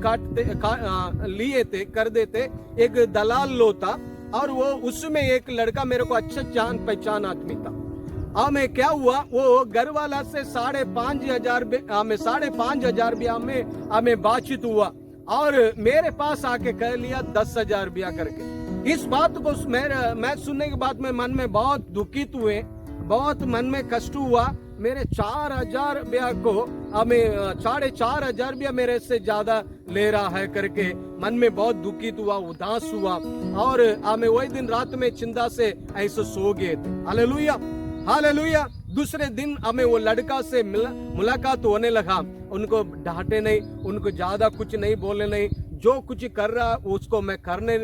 लिए थे कर देते, एक दलाल लो था, और वो उसमें एक लड़का मेरे को अच्छा जान पहचान आदमी था। हमें क्या हुआ, वो घर वाला से 5,500 भी हमें बातचीत हुआ, और मेरे पास आके कह लिया 10,000 रुपया करके। इस बात को मैं सुनने के बाद में मन में बहुत दुखित हुए, बहुत मन में कष्ट हुआ। मेरे 4,000 रुपया को हमें 4,500 रुपया मेरे से ज्यादा ले रहा है करके मन में बहुत दुखित हुआ, उदास हुआ, और हमें वही दिन रात में चिंता से ऐसे सो गए थे। Hallelujah, hallelujah. दूसरे दिन हमें वो लड़का से मुलाकात होने लगा। उनको डांटे नहीं, उनको ज्यादा कुछ नहीं बोले नहीं, जो कुछ कर रहा उसको मैं करने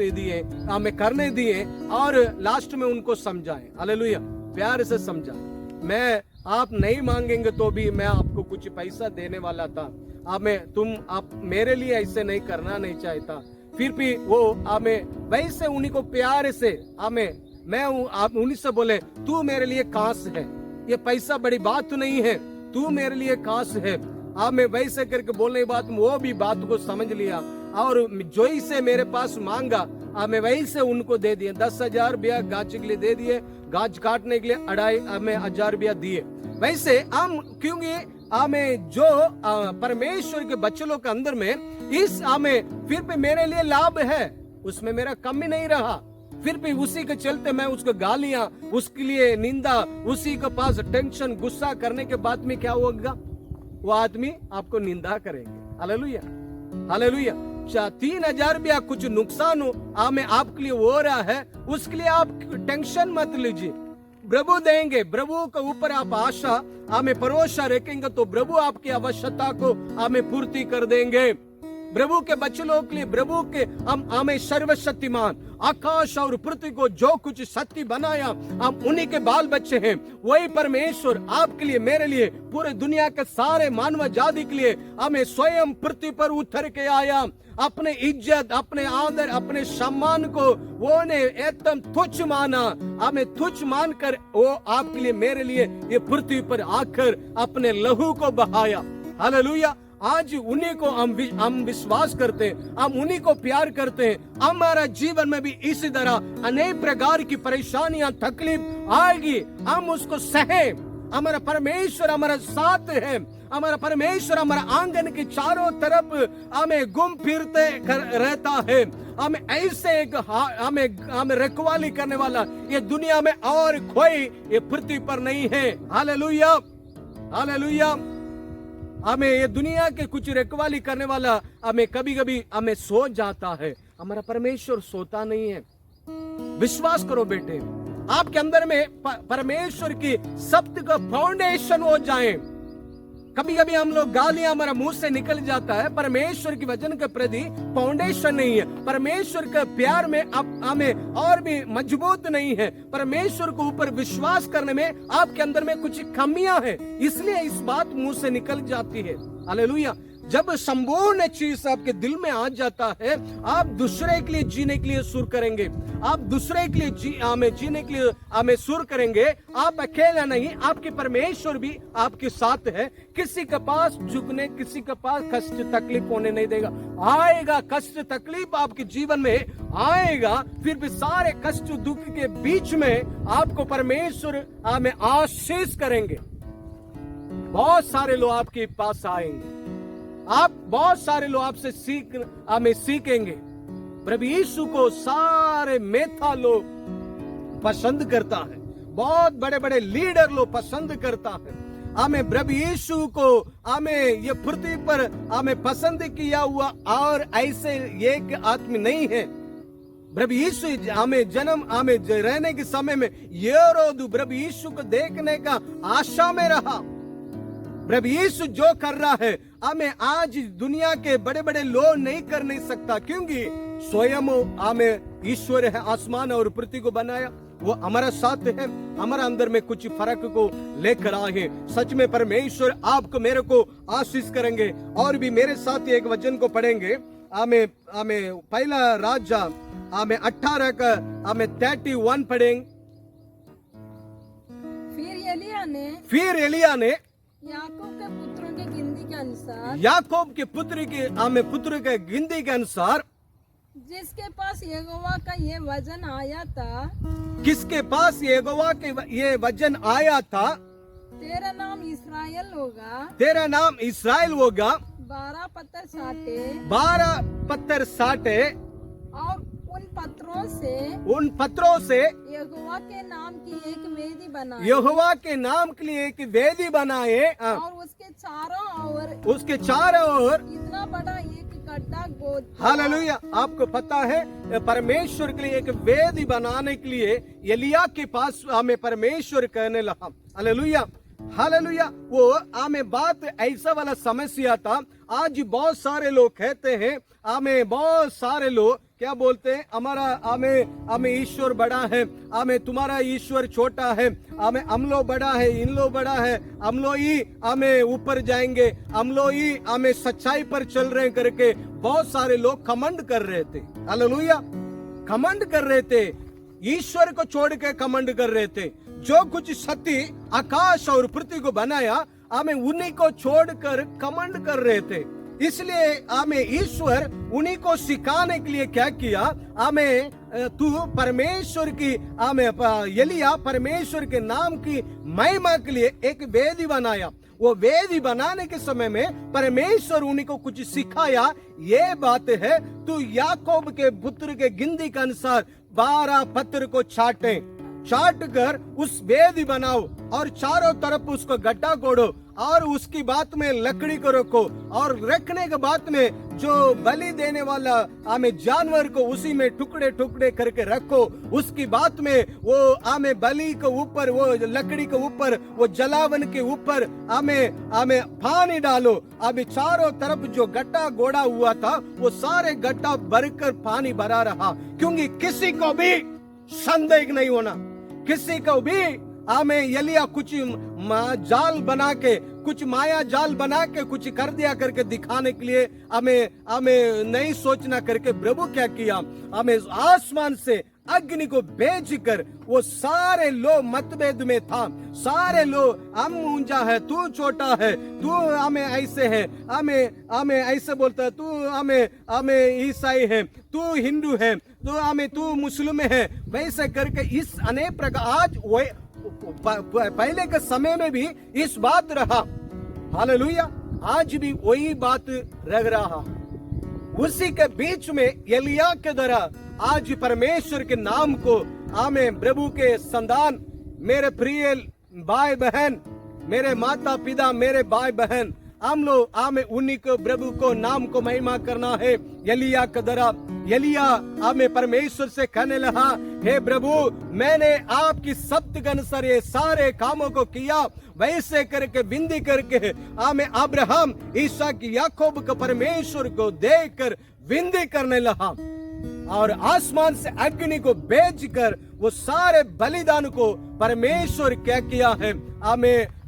दिए, और लास्ट में उनको समझाए। हालेलुया, प्यार से समझा। मैं आप नहीं मांगेंगे तो भी मैं आपको कुछ पैसा देने वाला था, आप मेरे लिए ऐसे नहीं करना नहीं चाहता। फिर भी वो हमें वैसे उन्हीं को प्यार से आप उन्हीं से बोले, तू मेरे लिए खास है, ये पैसा बड़ी बात नहीं है, तू मेरे लिए खास है। हमें वैसे करके बोलने के बाद वो भी बात को समझ लिया, और जो ही से मेरे पास मांगा हमें वही से उनको दे दिए। 10,000 रुपया गाछ के लिए दे दिए, गाछ काटने के लिए 2,500 रुपया दिए। वैसे हम क्योंकि हमें जो परमेश्वर के बच्चों के अंदर में इस हमें फिर भी मेरे लिए लाभ है, उसमें मेरा कमी नहीं रहा। फिर भी उसी के चलते मैं उसको गालियां, उसके लिए निंदा, उसी के पास टेंशन, गुस्सा करने के बाद में क्या होगा, वो आदमी आपको निंदा करेंगे। Hallelujah, hallelujah. 3,000 रुपया कुछ नुकसान हो हमें आपके लिए हो रहा है, उसके लिए आप टेंशन मत लीजिए, प्रभु देंगे। प्रभु के ऊपर आप आशा हमें भरोसा रखेंगे तो प्रभु आपकी आवश्यकता को हमें पूर्ति कर देंगे। प्रभु के बच्चों के लिए, प्रभु के हम हमें सर्वशक्तिमान आकाश और पृथ्वी को जो कुछ सत्य बनाया, हम उन्हीं के बाल बच्चे हैं। वही परमेश्वर आपके लिए, मेरे लिए, पूरे दुनिया के सारे मानव जाति के लिए हमें स्वयं पृथ्वी पर उतर के आया। अपने इज्जत, अपने आदर, अपने सम्मान को वो ने एकदम तुच्छ माना, हमें तुच्छ मानकर वो आपके लिए, मेरे लिए ये पृथ्वी पर आकर अपने लहू को बहाया। हालेलुया। आज उन्हीं को हम विश्वास करते हैं, हम उन्हीं को प्यार करते हैं। हमारा जीवन में भी इसी तरह अनेक प्रकार की परेशानियां, तकलीफ आएगी, हम उसको सहे। हमारा परमेश्वर हमारा साथ है। हमारा परमेश्वर हमारा आंगन के चारों तरफ हमें घूम फिरते रहता है। हमें ऐसे एक हमें रखवाली करने वाला ये दुनिया में और कोई ये पृथ्वी पर नहीं है। Hallelujah, hallelujah. हमें ये दुनिया के कुछ रखवाली करने वाला हमें कभी कभी हमें सो जाता है। हमारा परमेश्वर सोता नहीं है। विश्वास करो बेटे, आपके अंदर में परमेश्वर की शब्द का फाउंडेशन हो जाए। कभी कभी हम लोग गालियां हमारा मुंह से निकल जाता है, परमेश्वर की वचन के प्रति फाउंडेशन नहीं है। परमेश्वर के प्यार में अब हमें और भी मजबूत नहीं है। परमेश्वर को ऊपर विश्वास करने में आपके अंदर में कुछ कमियां हैं, इसलिए इस बात मुंह से निकल जाती है। हालेलुया। जब संपूर्ण चीज आपके दिल में आ जाता है, आप दूसरे के लिए जीने के लिए सुर करेंगे। आप दूसरे के लिए जीने के लिए हमें सुर करेंगे। आप अकेला नहीं, आपके परमेश्वर भी आपके साथ है। किसी के पास झुकने, किसी के पास कष्ट तकलीफ होने नहीं देगा। आएगा कष्ट तकलीफ आपके जीवन में आएगा, फिर भी सारे कष्ट दुख के बीच में आपको परमेश्वर हमें आशीष करेंगे। बहुत सारे लोग आपके पास आएंगे, आप बहुत सारे लोग आपसे हमें सीखेंगे। प्रभु यीशु को सारे मेथा लोग पसंद करता है, बहुत बड़े बड़े लीडर लोग पसंद करता है। हमें प्रभु यीशु को हमें ये पृथ्वी पर हमें पसंद किया हुआ और ऐसे एक आदमी नहीं है। प्रभु यीशु हमें जन्म हमें रहने के समय में हेरोद प्रभु यीशु को देखने का आशा में रहा। प्रभु यीशु जो कर रहा है हमें आज दुनिया के बड़े बड़े लोग नहीं कर नहीं सकता, क्योंकि स्वयं हमें ईश्वर है, आसमान और पृथ्वी को बनाया, वो हमारा साथ है। हमारा अंदर में कुछ फर्क को लेकर आए। सच में परमेश्वर आपको मेरे को आशीष करेंगे। और भी मेरे साथ एक वचन को पढ़ेंगे। हमें पहला राजा हमें 18 का हमें 31 पढ़ेंगे। फिर एलिया ने याकूब के पुत्रों की गिनती के अनुसार, याकूब के पुत्र के गिनती के अनुसार, जिसके पास यहोवा का ये वचन आया था, किसके पास यहोवा के ये वचन आया था, तेरा नाम इस्राएल होगा, तेरा नाम इस्राएल होगा, 12 पत्थर साटे, 12 पत्थर साटे, और उन पत्थरों से यहोवा के नाम की एक वेदी बनाए, यहोवा के नाम के लिए एक वेदी बनाए, और उसके चारों ओर इतना बड़ा एक गड्ढा खोद। हालेलुया। आपको पता है परमेश्वर के लिए एक वेदी बनाने के लिए एलिया के पास हमें परमेश्वर कहने लगा। Hallelujah, hallelujah. वो हमें बात ऐसा वाला समस्या था। आज बहुत सारे लोग कहते हैं, हमें बहुत सारे लोग क्या बोलते हैं, हमें ईश्वर बड़ा है, हमें तुम्हारा ईश्वर छोटा है, हम लोग बड़ा है, इन लोग बड़ा है, हम लोग ही हमें ऊपर जाएंगे, हम लोग ही हमें सच्चाई पर चल रहे करके बहुत सारे लोग कमेंट कर रहे थे। हालेलुया, कमेंट कर रहे थे, ईश्वर को छोड़ के कमेंट कर रहे थे। जो कुछ सत्य आकाश और पृथ्वी को बनाया, हमें उन्हीं को छोड़कर कमेंट कर रहे थे। इसलिए हमें ईश्वर उन्हीं को सिखाने के लिए क्या किया, हमें तू परमेश्वर की एलिया परमेश्वर के नाम की महिमा के लिए एक वेदी बनाया। वो वेदी बनाने के समय में परमेश्वर उन्हीं को कुछ सिखाया। ये बात है, तू याकूब के पुत्र के गिनती के अनुसार 12 पत्थर को छाट कर उस वेदी बनाओ और चारों तरफ उसको गड्ढा खोदो और उसकी बात में लकड़ी को रखो, और रखने के बाद में जो बलि देने वाला आमे जानवर को उसी में टुकड़े टुकड़े करके रखो। उसकी बात में वो आमे बलि के ऊपर, वो लकड़ी के ऊपर, वो जलावन के ऊपर आमे पानी डालो। अभी चारों तरफ जो गड्ढा गोड़ा हुआ था वो सारे गड्ढा भरकर पानी भरा रहा, क्योंकि किसी को भी संदेह नहीं होना, किसी को भी एलिया कुछ जाल बना के, कुछ माया जाल बना के कुछ कर दिया करके दिखाने के लिए हमें नहीं सोचना करके प्रभु क्या किया, हमें आसमान से अग्नि को भेज कर, वो सारे लोग मतभेद में था, सारे लोग हम ऊंचा है, तू छोटा है, तू हमें ऐसे है, हमें ऐसे बोलता है, तू हमें ईसाई है, तू हिंदू है, तू मुस्लिम है, वैसे करके इस अनेक प्रकार आज पहले के समय में भी इस बात रहा, हालेलुया, आज भी वही बात रह रहा। उसी के बीच में एलिया के द्वारा आज परमेश्वर के नाम को प्रभु के संतान, मेरे प्रिय भाई बहन, मेरे माता पिता, मेरे भाई बहन, हम लोग उन्हीं को प्रभु को नाम को महिमा करना है। एलिया के द्वारा एलिया परमेश्वर से कहने लगा, हे प्रभु, मैंने आपकी शब्द के अनुसार ये सारे कामों को किया, वैसे करके विनती करके अब्राहम, इसहाक, याकूब के परमेश्वर को देखकर विनती करने लगा, और आसमान से अग्नि को भेजकर वो सारे बलिदान को परमेश्वर क्या किया है,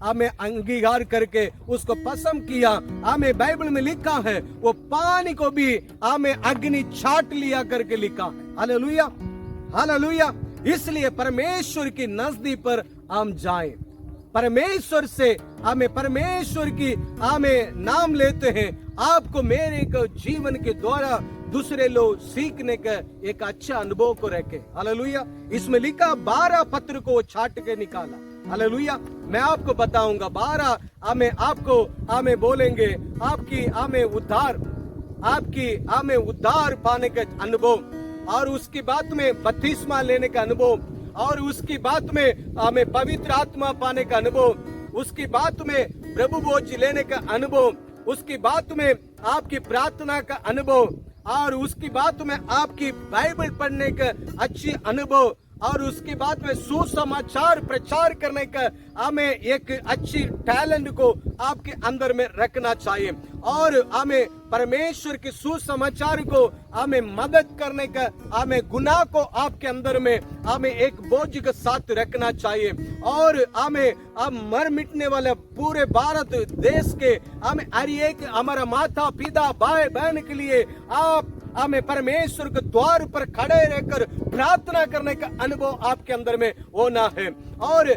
हमें अंगीकार करके उसको पसंद किया। बाइबल में लिखा है वो पानी को भी अग्नि छाट लिया करके लिखा है। Hallelujah, hallelujah. इसलिए परमेश्वर की नजदीक पर हम जाएं, परमेश्वर से परमेश्वर की नाम लेते हैं, आपको मेरे को जीवन के द्वारा दूसरे लोग सीखने का एक अच्छा अनुभव को रखे। हालेलुया। इसमें लिखा 12 पत्र को छाट के निकाला। हालेलुया। मैं आपको बताऊंगा 12 आपको बोलेंगे आपकी उद्धार पाने का अनुभव, और उसकी बात में बपतिस्मा लेने का अनुभव, और उसकी बात में पवित्र आत्मा पाने का अनुभव, उसकी बात में प्रभु भोज लेने का अनुभव, उसकी बात में आपकी प्रार्थना का अनुभव, और उसकी बात में आपकी बाइबल पढ़ने का अच्छी अनुभव, और उसके बाद में सुसमाचार प्रचार करने का हमें एक अच्छी टैलेंट को आपके अंदर में रखना चाहिए, और हमें परमेश्वर के सुसमाचार को हमें मदद करने का गुनाह को आपके अंदर में एक बोझ के साथ रखना चाहिए, और मर मिटने वाले पूरे भारत देश के हर एक हमारा माता पिता भाई बहन के लिए आप परमेश्वर के द्वार पर खड़े रहकर प्रार्थना करने का अनुभव आपके अंदर में होना है, और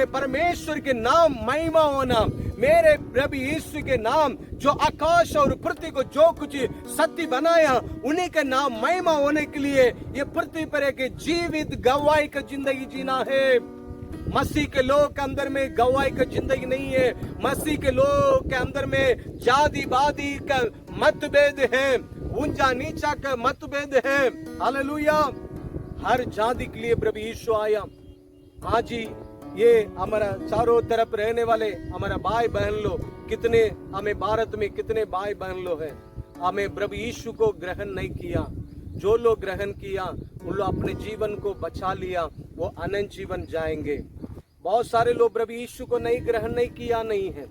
परमेश्वर के नाम महिमा होना, मेरे प्रभु यीशु के नाम जो आकाश और पृथ्वी को जो कुछ सत्य बनाया, उन्हीं के नाम महिमा होने के लिए ये पृथ्वी पर एक जीवित गवाही का जिंदगी जीना है। मसीह के लोग के अंदर में गवाही का जिंदगी नहीं है, मसीह के लोग के अंदर में जाति वादी का मतभेद है, ऊंचा नीचा का मतभेद है। हालेलुया। हर जाति के लिए प्रभु यीशु आया। आज ही ये हमारा चारों तरफ रहने वाले हमारा भाई बहन लोग, कितने भारत में कितने भाई बहन लोग हैं प्रभु यीशु को ग्रहण नहीं किया। जो लोग ग्रहण किया उन लोग अपने जीवन को बचा लिया, वो अनंत जीवन जाएंगे। बहुत सारे लोग प्रभु यीशु को नहीं ग्रहण नहीं किया नहीं है,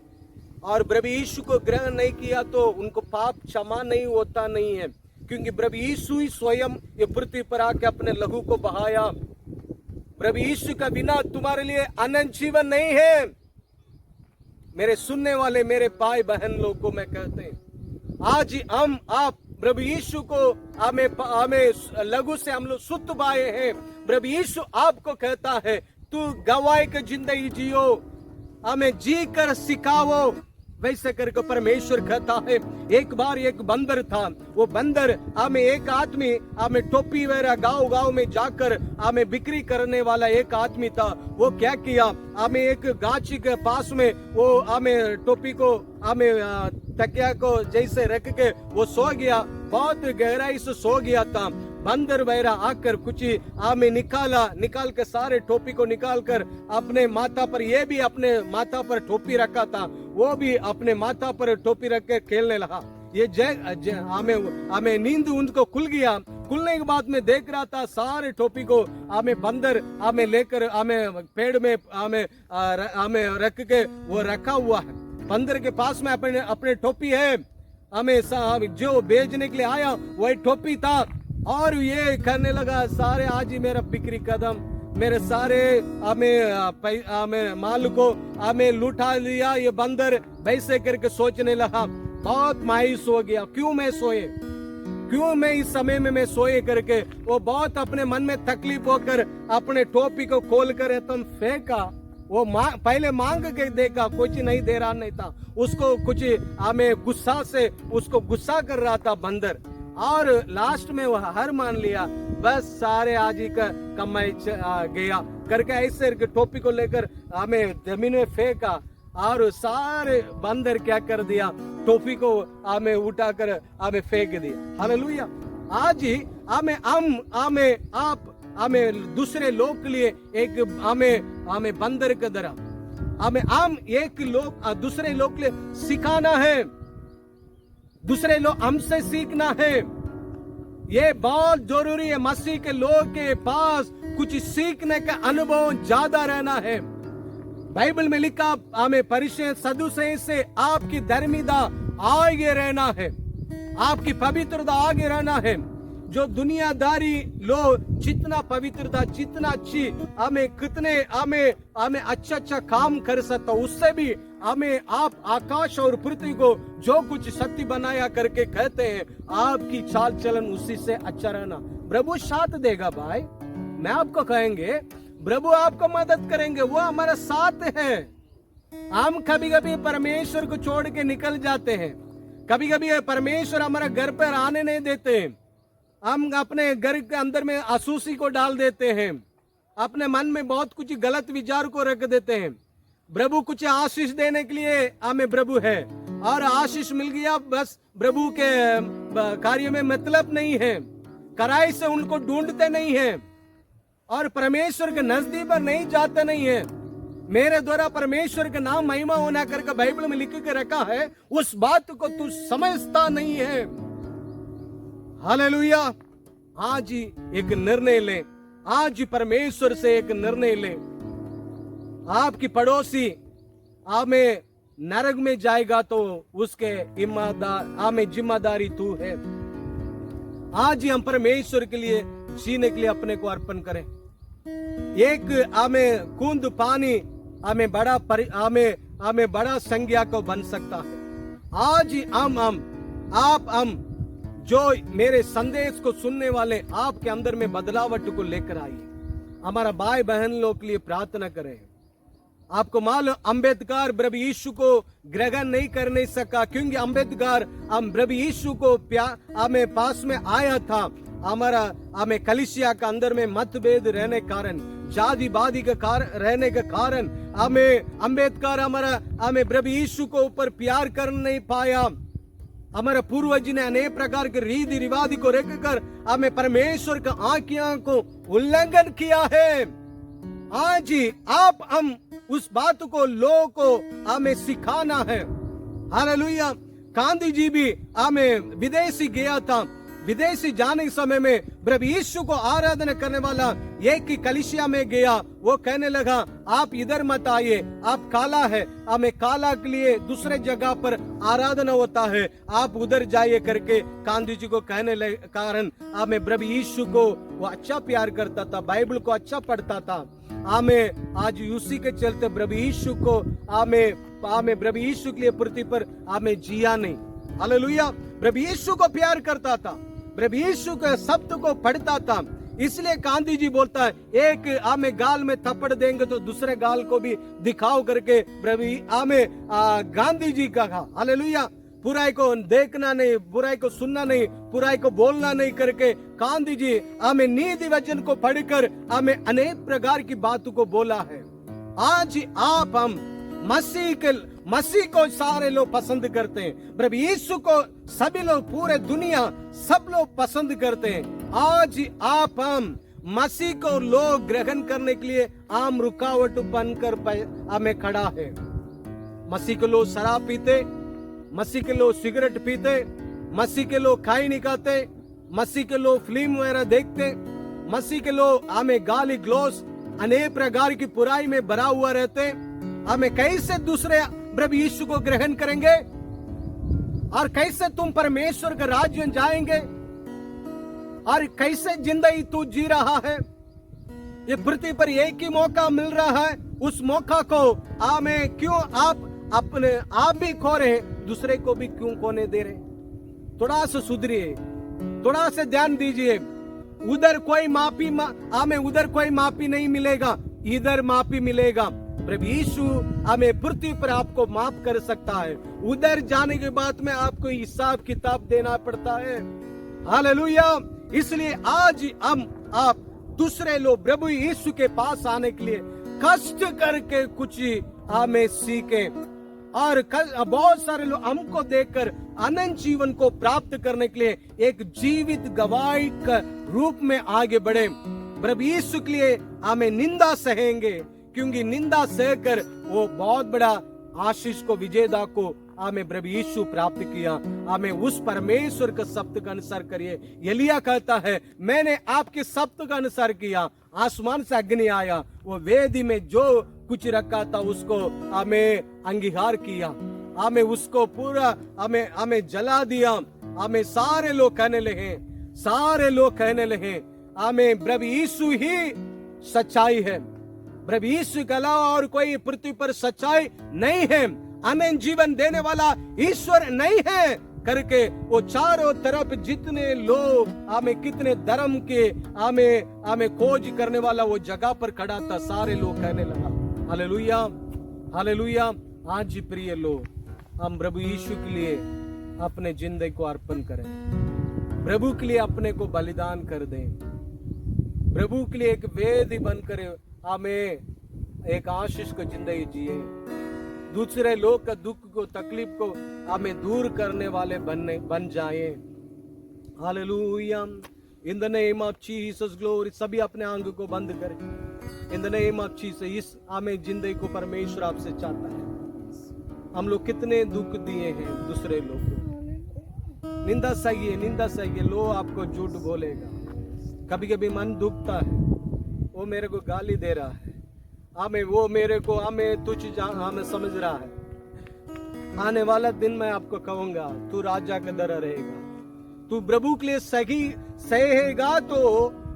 और प्रभु यीशु को ग्रहण नहीं किया तो उनको पाप क्षमा नहीं होता नहीं है, क्योंकि प्रभु यीशु ही स्वयं ये पृथ्वी पर आके अपने लहू को बहाया। प्रभु यीशु का बिना तुम्हारे लिए अनंत जीवन नहीं है। मेरे सुनने वाले मेरे भाई बहन लोग को मैं कहते हैं, आज आप प्रभु यीशु को हमें लघु से हम लोग शुद्ध पाए हैं। प्रभु यीशु आपको कहता है, तू गवाही की जिंदगी जियो, हमें जी कर सिखाओ, वैसे करके परमेश्वर कहता है। एक बार एक बंदर था, वो बंदर एक आदमी टोपी वगैरह गांव गांव में जाकर बिक्री करने वाला एक आदमी था। वो क्या किया, एक गाछी के पास में वो टोपी को तकिया को जैसे रख के वो सो गया, बहुत गहराई से सो गया था। बंदर वगैरह आकर कुछ आमे निकाल के सारे टोपी को निकाल कर अपने माथा पर, ये भी अपने माथा पर टोपी रखा था, वो भी अपने माथा पर टोपी रख के खेलने लगा। ये हमें नींद उनको खुल गया। खुलने के बाद में देख रहा था सारे टोपी को हमें बंदर हमें लेकर हमें पेड़ में हमें रख के वो रखा हुआ है। बंदर के पास में अपने टोपी है, हमें जो बेचने के लिए आया वही टोपी था। और ये करने लगा सारे आज ही मेरा बिक्री कदम, मेरे सारे हमें माल को हमें लुटा लिया ये बंदर, वैसे करके सोचने लगा। बहुत मायूस हो गया, क्यों मैं इस समय में मैं सोए करके वो बहुत अपने मन में तकलीफ होकर अपने टोपी को खोल कर तुम फेंका। वो पहले मांग के देखा, कुछ नहीं दे रहा नहीं था उसको, कुछ हमें गुस्सा से उसको गुस्सा कर रहा था बंदर। और लास्ट में वह हार मान लिया, बस सारे आज ही का कमाई गया करके ऐसे टोपी को लेकर हमें जमीन में फेंका। और सारे बंदर क्या कर दिया, टोपी को हमें उठाकर हमें फेंक दिया। हालेलुया। आज ही हमें दूसरे लोग के लिए एक हमें बंदर की तरह हम एक लोग दूसरे लोग के लिए सिखाना है, दूसरे लोग हमसे सीखना है। ये बहुत जरूरी है। मसीह के लोग के पास कुछ सीखने का अनुभव ज्यादा रहना है। बाइबल में लिखा हमें परिचय सदुसय से आपकी धर्मिता आगे रहना है, आपकी पवित्रता आगे रहना है। जो दुनियादारी लोग जितना पवित्रता, जितना अच्छी हमें कितने हमें अच्छा काम कर सकता, उससे भी हमें आप आकाश और पृथ्वी को जो कुछ शक्ति बनाया करके कहते हैं, आपकी चाल चलन उसी से अच्छा रहना। प्रभु साथ देगा भाई, मैं आपको कहेंगे प्रभु आपको मदद करेंगे, वो हमारा साथ है। हम कभी कभी परमेश्वर को छोड़ के निकल जाते हैं, कभी कभी परमेश्वर हमारे घर पर आने नहीं देते, हम अपने घर के अंदर में असूसी को डाल देते हैं, अपने मन में बहुत कुछ गलत विचार को रख देते हैं। प्रभु कुछ आशीष देने के लिए हमें प्रभु है, और आशीष मिल गया बस प्रभु के कार्य में मतलब नहीं है, कराई से उनको ढूंढते नहीं है, और परमेश्वर के नजदीक पर नहीं जाते नहीं है। मेरे द्वारा परमेश्वर का नाम महिमा होना करके बाइबल में लिख के रखा है, उस बात को तू समझता नहीं है। हालेलुया। आज ही एक निर्णय ले, आज ही परमेश्वर से एक निर्णय ले। आपकी पड़ोसी हमें नरक में जाएगा तो उसके जिम्मेदारी तू है। आज ही हम परमेश्वर के लिए जीने के लिए अपने को अर्पण करें। एक हमें कूंद पानी हमें बड़ा संज्ञा को बन सकता है। आज ही हम जो मेरे संदेश को सुनने वाले आपके अंदर में बदलावट को लेकर आइए। हमारा भाई बहन लोग के लिए प्रार्थना करें। आपको मालूम अम्बेडकर प्रभु यीशु को ग्रहण नहीं कर नहीं सका, क्योंकि अम्बेडकर प्रभु यीशु को हमें पास में आया था। हमें कलिसिया का अंदर में मतभेद रहने कारण, जातिवादी के कारण रहने के कारण हमें अम्बेडकर हमें प्रभु यीशु को ऊपर प्यार कर नहीं पाया। हमारे पूर्वज ने अनेक प्रकार के रीति रिवाज को रखकर हमें परमेश्वर का आज्ञा को उल्लंघन किया है। आज ही हम उस बात को लोगों को हमें सिखाना है। हालेलुया। गांधी जी भी हमें विदेशी गया था, विदेशी जाने के समय में प्रभु यीशु को आराधना करने वाला एक ही कलिसिया में गया। वो कहने लगा आप इधर मत आइए, आप काला है, हमें काला के लिए दूसरे जगह पर आराधना होता है, आप उधर जाइए करके गांधी जी को कहने कारण हमें प्रभु यीशु को वो अच्छा प्यार करता था, बाइबल को अच्छा पढ़ता था। हमें आज उसी के चलते प्रभु यीशु को हमें प्रभु यीशु के लिए पृथ्वी पर हमें जिया नहीं। हालेलुया। प्रभु यीशु को प्यार करता था, प्रभु यीशु के शब्द को पढ़ता था। इसलिए गांधी जी बोलता है एक हमें गाल में थप्पड़ देंगे तो दूसरे गाल को भी दिखाओ करके प्रभु हमें गांधी जी कहा। हालेलुया। बुराई को देखना नहीं, बुराई को सुनना नहीं, बुराई को बोलना नहीं करके गांधी जी हमें नीति वचन को पढ़कर हमें अनेक प्रकार की बातों को बोला है। आज हम मसीह को सारे लोग पसंद करते हैं। प्रभु यीशु को सभी लोग, पूरे दुनिया सब लोग पसंद करते हैं। आज आप हम मसीह को लोग ग्रहण करने के लिए आम रुकावट बनकर हमें खड़ा है। मसीह के लोग शराब पीते, मसीह के लोग सिगरेट पीते, मसीह के लोग खाई नहीं खाते, मसीह के लोग फिल्म वगैरह देखते, मसीह के लोग हमें गाली ग्लोस अनेक प्रकार की बुराई में भरा हुआ रहते। हमें कैसे दूसरे प्रभु यीशु को ग्रहण करेंगे और कैसे तुम परमेश्वर के राज्य में जाएंगे और कैसे जिंदगी तू जी रहा है? ये पृथ्वी पर एक ही मौका मिल रहा है, उस मौका को हमें क्यों आप भी खो रहे, दूसरे को भी क्यों खोने दे रहे? थोड़ा सा सुधरिए, थोड़ा सा ध्यान दीजिए। उधर कोई माफी नहीं मिलेगा, इधर माफी मिलेगा। प्रभु यीशु हमें पृथ्वी पर आपको माफ कर सकता है, उधर जाने के बाद में आपको हिसाब किताब देना पड़ता है। हालेलुया। इसलिए आज आप दूसरे लोग प्रभु यीशु के पास आने के लिए कष्ट करके कुछ हमें सीखे, और बहुत सारे लोग हमको देखकर अनंत जीवन को प्राप्त करने के लिए एक जीवित गवाही का रूप में आगे बढ़े। प्रभु यीशु के लिए हमें निंदा सहेंगे, क्योंकि निंदा सहकर वो बहुत बड़ा आशीष को, विजेता को हमें प्रभु यीशु प्राप्त किया। हमें उस परमेश्वर के शब्द का अनुसार करिए। एलिया कहता है, मैंने आपके शब्द का अनुसार किया, आसमान से अग्नि आया, वो वेदी में जो कुछ रखा था उसको हमें अंगीकार किया, हमें उसको पूरा हमें जला दिया। हमें सारे लोग कहने लगे हमें प्रभु यीशु ही सच्चाई है, प्रभु यीशु के अलावा और कोई पृथ्वी पर सच्चाई नहीं है, हमें जीवन देने वाला ईश्वर नहीं है करके वो चारों तरफ जितने लोग हमें कितने धर्म के हमें खोज करने वाला वो जगह पर खड़ा था, सारे लोग कहने लगा हालेलुया हालेलुया। आज प्रिय लोग, हम प्रभु यीशु के लिए अपने जिंदगी को अर्पण करें, प्रभु के लिए अपने को बलिदान कर दें, प्रभु के लिए एक वेदी बनकर हमें एक आशीष को जिंदगी जिए, दूसरे लोग का दुख को, तकलीफ को हमें दूर करने वाले बन जाए। Hallelujah. In the name of Jesus glory. सभी अपने आंग को बंद करें। इन द नेम ऑफ जीसस। इस हमें जिंदगी को परमेश्वर आपसे चाहता है। हम लोग कितने दुख दिए हैं दूसरे लोग को, निंदा सही है, लो आपको झूठ बोलेगा, कभी कभी मन दुखता है, वो मेरे को गाली दे रहा है, हमें तुझ हमें समझ रहा है। आने वाला दिन मैं आपको कहूंगा, तू राजा का दर रहेगा, तू प्रभु के लिए सहेगा तो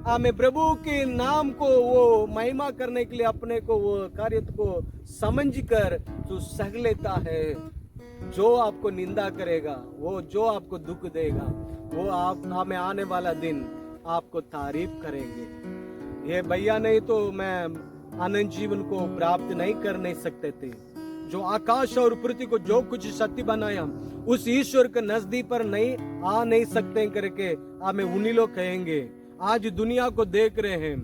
हमें प्रभु के नाम को वो महिमा करने के लिए अपने को वो कार्य को समझ कर तू सह लेता है। जो आपको निंदा करेगा, वो जो आपको दुख देगा, वो हमें आने वाला दिन आपको तारीफ करेंगे। ये भैया नहीं तो मैं अनंत जीवन को प्राप्त नहीं सकते थे। जो आकाश और पृथ्वी को जो कुछ सत्य बनाया, उस ईश्वर के नजदीक पर नहीं सकते करके हमें उन्हीं लोग कहेंगे। आज दुनिया को देख रहे हैं,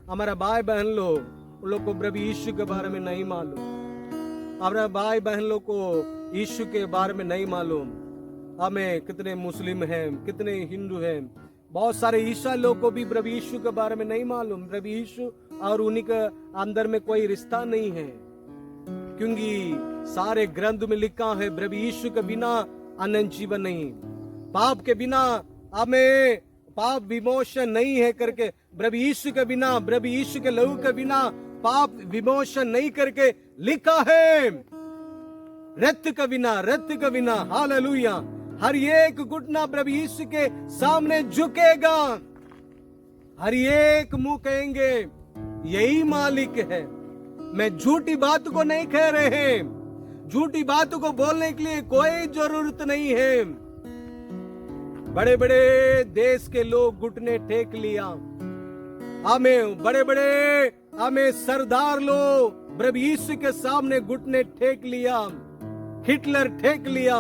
हमारा भाई बहन लोग, उन लोग को प्रभु यीशु के बारे में नहीं मालूम, हमारे भाई बहन लोग को यीशु के बारे में नहीं मालूम। हमें कितने मुस्लिम हैं, कितने हिंदू हैं, बहुत सारे ईसाई लोग को भी प्रभु यीशु के बारे में नहीं मालूम। प्रभु यीशु और उन्हीं के अंदर में कोई रिश्ता नहीं है, क्योंकि सारे ग्रंथ में लिखा है प्रभु यीशु के बिना अनंत जीवन नहीं, पाप के बिना हमें पाप विमोचन नहीं है करके, प्रभु यीशु के बिना, प्रभु यीशु के लहू के बिना पाप विमोचन नहीं करके लिखा है। रक्त का बिना हालेलुया। हर एक घुटना प्रभु यीशु के सामने झुकेगा, हर एक मुंह कहेंगे यही मालिक है। मैं झूठी बात को नहीं कह रहे हैं, झूठी बात को बोलने के लिए कोई जरूरत नहीं है। बड़े बड़े देश के लोग घुटने टेक लिया, हमें सरदार लोग प्रभु यीशु के सामने घुटने टेक लिया, हिटलर टेक लिया।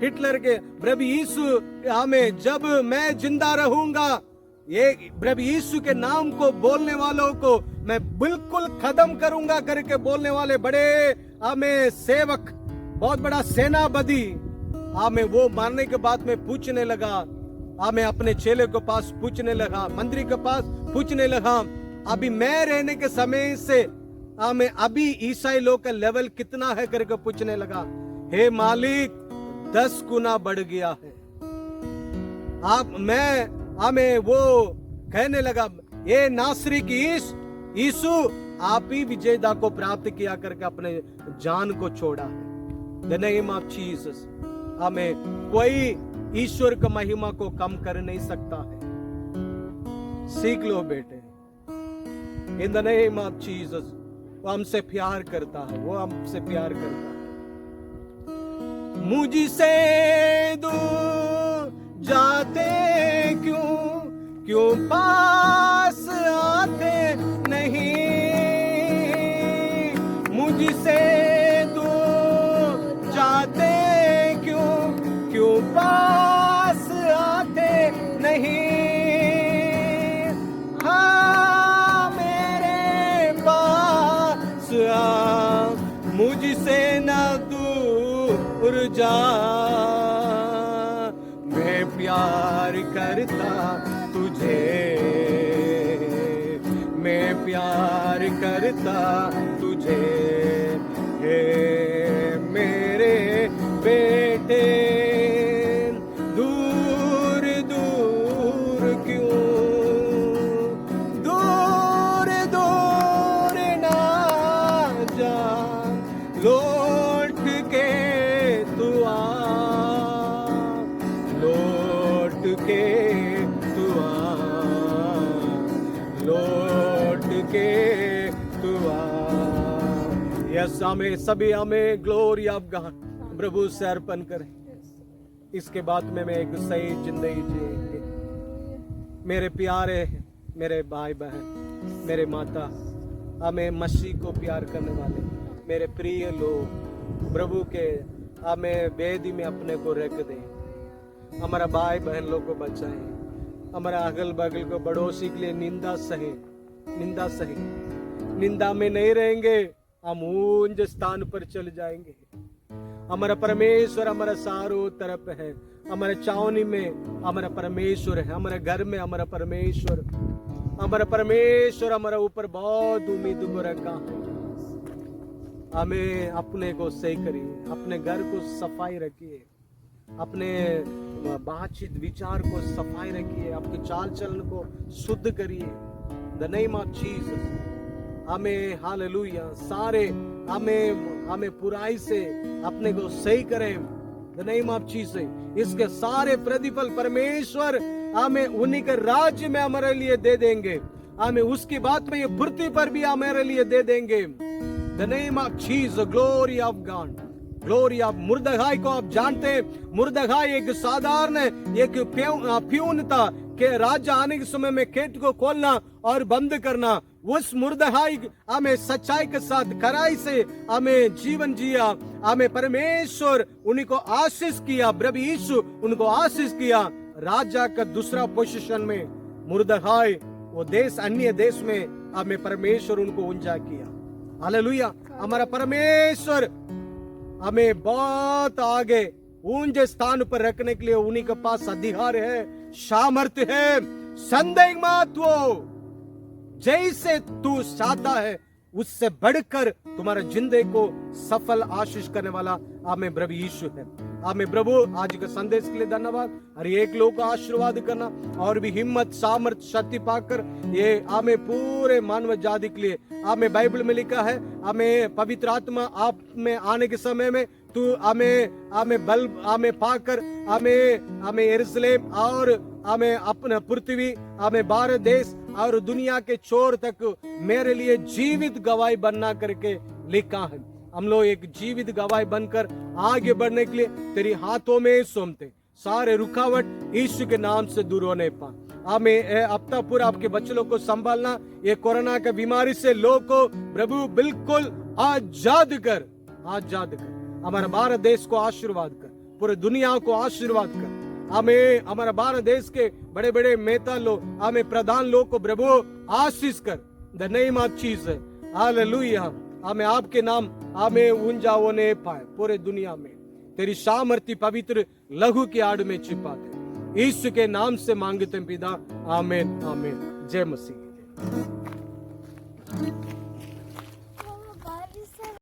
हिटलर के प्रभु यीशु हमें, जब मैं जिंदा रहूंगा, ये प्रभु यीशु के नाम को बोलने वालों को मैं बिल्कुल खत्म करूंगा करके बोलने वाले बड़े हमें सेवक, बहुत बड़ा सेनापति, हमें वो मारने के बाद में पूछने लगा, हमें अपने चेले के पास पूछने लगा, मंत्री के पास पूछने लगा, अभी मैं रहने के समय से हमें अभी ईसाई लोग का लेवल कितना है करके पूछने लगा। हे मालिक, 10 गुना बढ़ गया है। हमें वो कहने लगा, ये नासरी की यीशु आप ही विजेता को प्राप्त किया करके अपने जान को छोड़ा है। The name of Jesus. हमें कोई ईश्वर की महिमा को कम कर नहीं सकता है। सीख लो बेटे, इन द नेम ऑफ जीसस। वो हमसे प्यार करता है, वो हमसे प्यार करता है। मुझसे दूर जाते क्यों पास आते नहीं, मुझसे दूर जाते क्यों पास आते नहीं। हाँ मेरे पास आ, मुझसे न दूर जा, मैं प्यार करता तुझे, मैं प्यार करता तुझे, हे मेरे बेटे। दूर दूर क्यों, दूर दूर ना जा, लौट के तू आ, लौट के तू आ, लौट के तू आ। यस, हमें ग्लोरी ऑफ गॉड प्रभु से अर्पण करें। इसके बाद में मैं एक सही जिंदगी जिएंगे। मेरे प्यारे, मेरे भाई बहन, मेरे माता, हमें मसीह को प्यार करने वाले मेरे प्रिय लोग, प्रभु के हमें वेदी में अपने को रख दें। हमारा भाई बहन लोग को बचाएं। हमारा अगल बगल को पड़ोसी के लिए निंदा सहे, निंदा सहे। निंदा में नहीं रहेंगे, हम ऊंच स्थान पर चले जाएंगे। हमारा परमेश्वर हमारा चारों तरफ है। हमारे छावनी में हमारा परमेश्वर है, हमारे घर में हमारा परमेश्वर, हमारा परमेश्वर हमारा ऊपर बहुत उम्मीद रखा है। हमें अपने को सही करिए, अपने घर को सफाई रखिए, अपने बातचीत विचार को सफाई रखिए, आपके चाल चलन को शुद्ध करिए। The name of Jesus. हमें हालेलुया सारे हमें बुराई से अपने को सही करें। The name of Jesus. इसके सारे प्रतिफल परमेश्वर हमें उन्हीं के राज्य में हमारे लिए दे देंगे। हमें उसकी बात में ये पृथ्वी पर भी हमारे लिए दे देंगे। The name of Jesus. Glory of God, glory of. मुर्दगाई को आप जानते हैं, मुर्दगाई एक साधारण एक प्यून था कि राजा आने के समय में गेट को खोलना और बंद करना। उस मुर्दगाई हमें सच्चाई के साथ खराई से हमें जीवन जिया। हमें परमेश्वर उन्हीं को आशीष किया, प्रभु यीशु उनको आशीष किया। राजा का दूसरा पोजीशन में मुर्दगाई वो देश, अन्य देश में हमें परमेश्वर उनको ऊंचा किया। हालेलुया। हमारा परमेश्वर हमें बहुत आगे ऊंचे स्थान पर रखने के लिए उन्हीं के पास अधिकार है, सामर्थ्य है। संदेह मत हो, जैसे तू चाहता है उससे बढ़कर तुम्हारा जिंदगी को सफल आशीष करने वाला हमें प्रभु यीशु है। हमें प्रभु आज के संदेश के लिए धन्यवाद। हर एक लोग का आशीर्वाद करना और भी हिम्मत, सामर्थ, शक्ति पाकर ये हमें पूरे मानव जाति के लिए हमें बाइबल में लिखा है। हमें पवित्र आत्मा आप में आने के समय में तू हमें बल हमें पाकर हमें यरूशलेम और हमें अपना पृथ्वी, हमें भारत देश और दुनिया के छोर तक मेरे लिए जीवित गवाही बनना करके लिखा है। हम लोग एक जीवित गवाही बनकर आगे बढ़ने के लिए तेरी हाथों में सौंपते। सारे रुकावट यीशु के नाम से दूर होने पा। हमें हफ्ता पूरा आपके बच्चों को संभालना, ये कोरोना के बीमारी से लोग को प्रभु बिल्कुल आजाद कर, आजाद कर। हमारे भारत देश को आशीर्वाद कर, पूरे दुनिया को आशीर्वाद कर। हमें हमारा भारत देश के बड़े बड़े नेता लोग, हमें प्रधान लोग को प्रभु आशीष कर। The name of Jesus. Hallelujah. हमें आपके नाम हमें ऊंचा होने पाए पूरे दुनिया में। तेरी सामर्थ्य पवित्र लहू की आड़ में छिपा दे। यीशु के नाम से मांगते हैं पिता, आमीन आमीन। जय मसीह।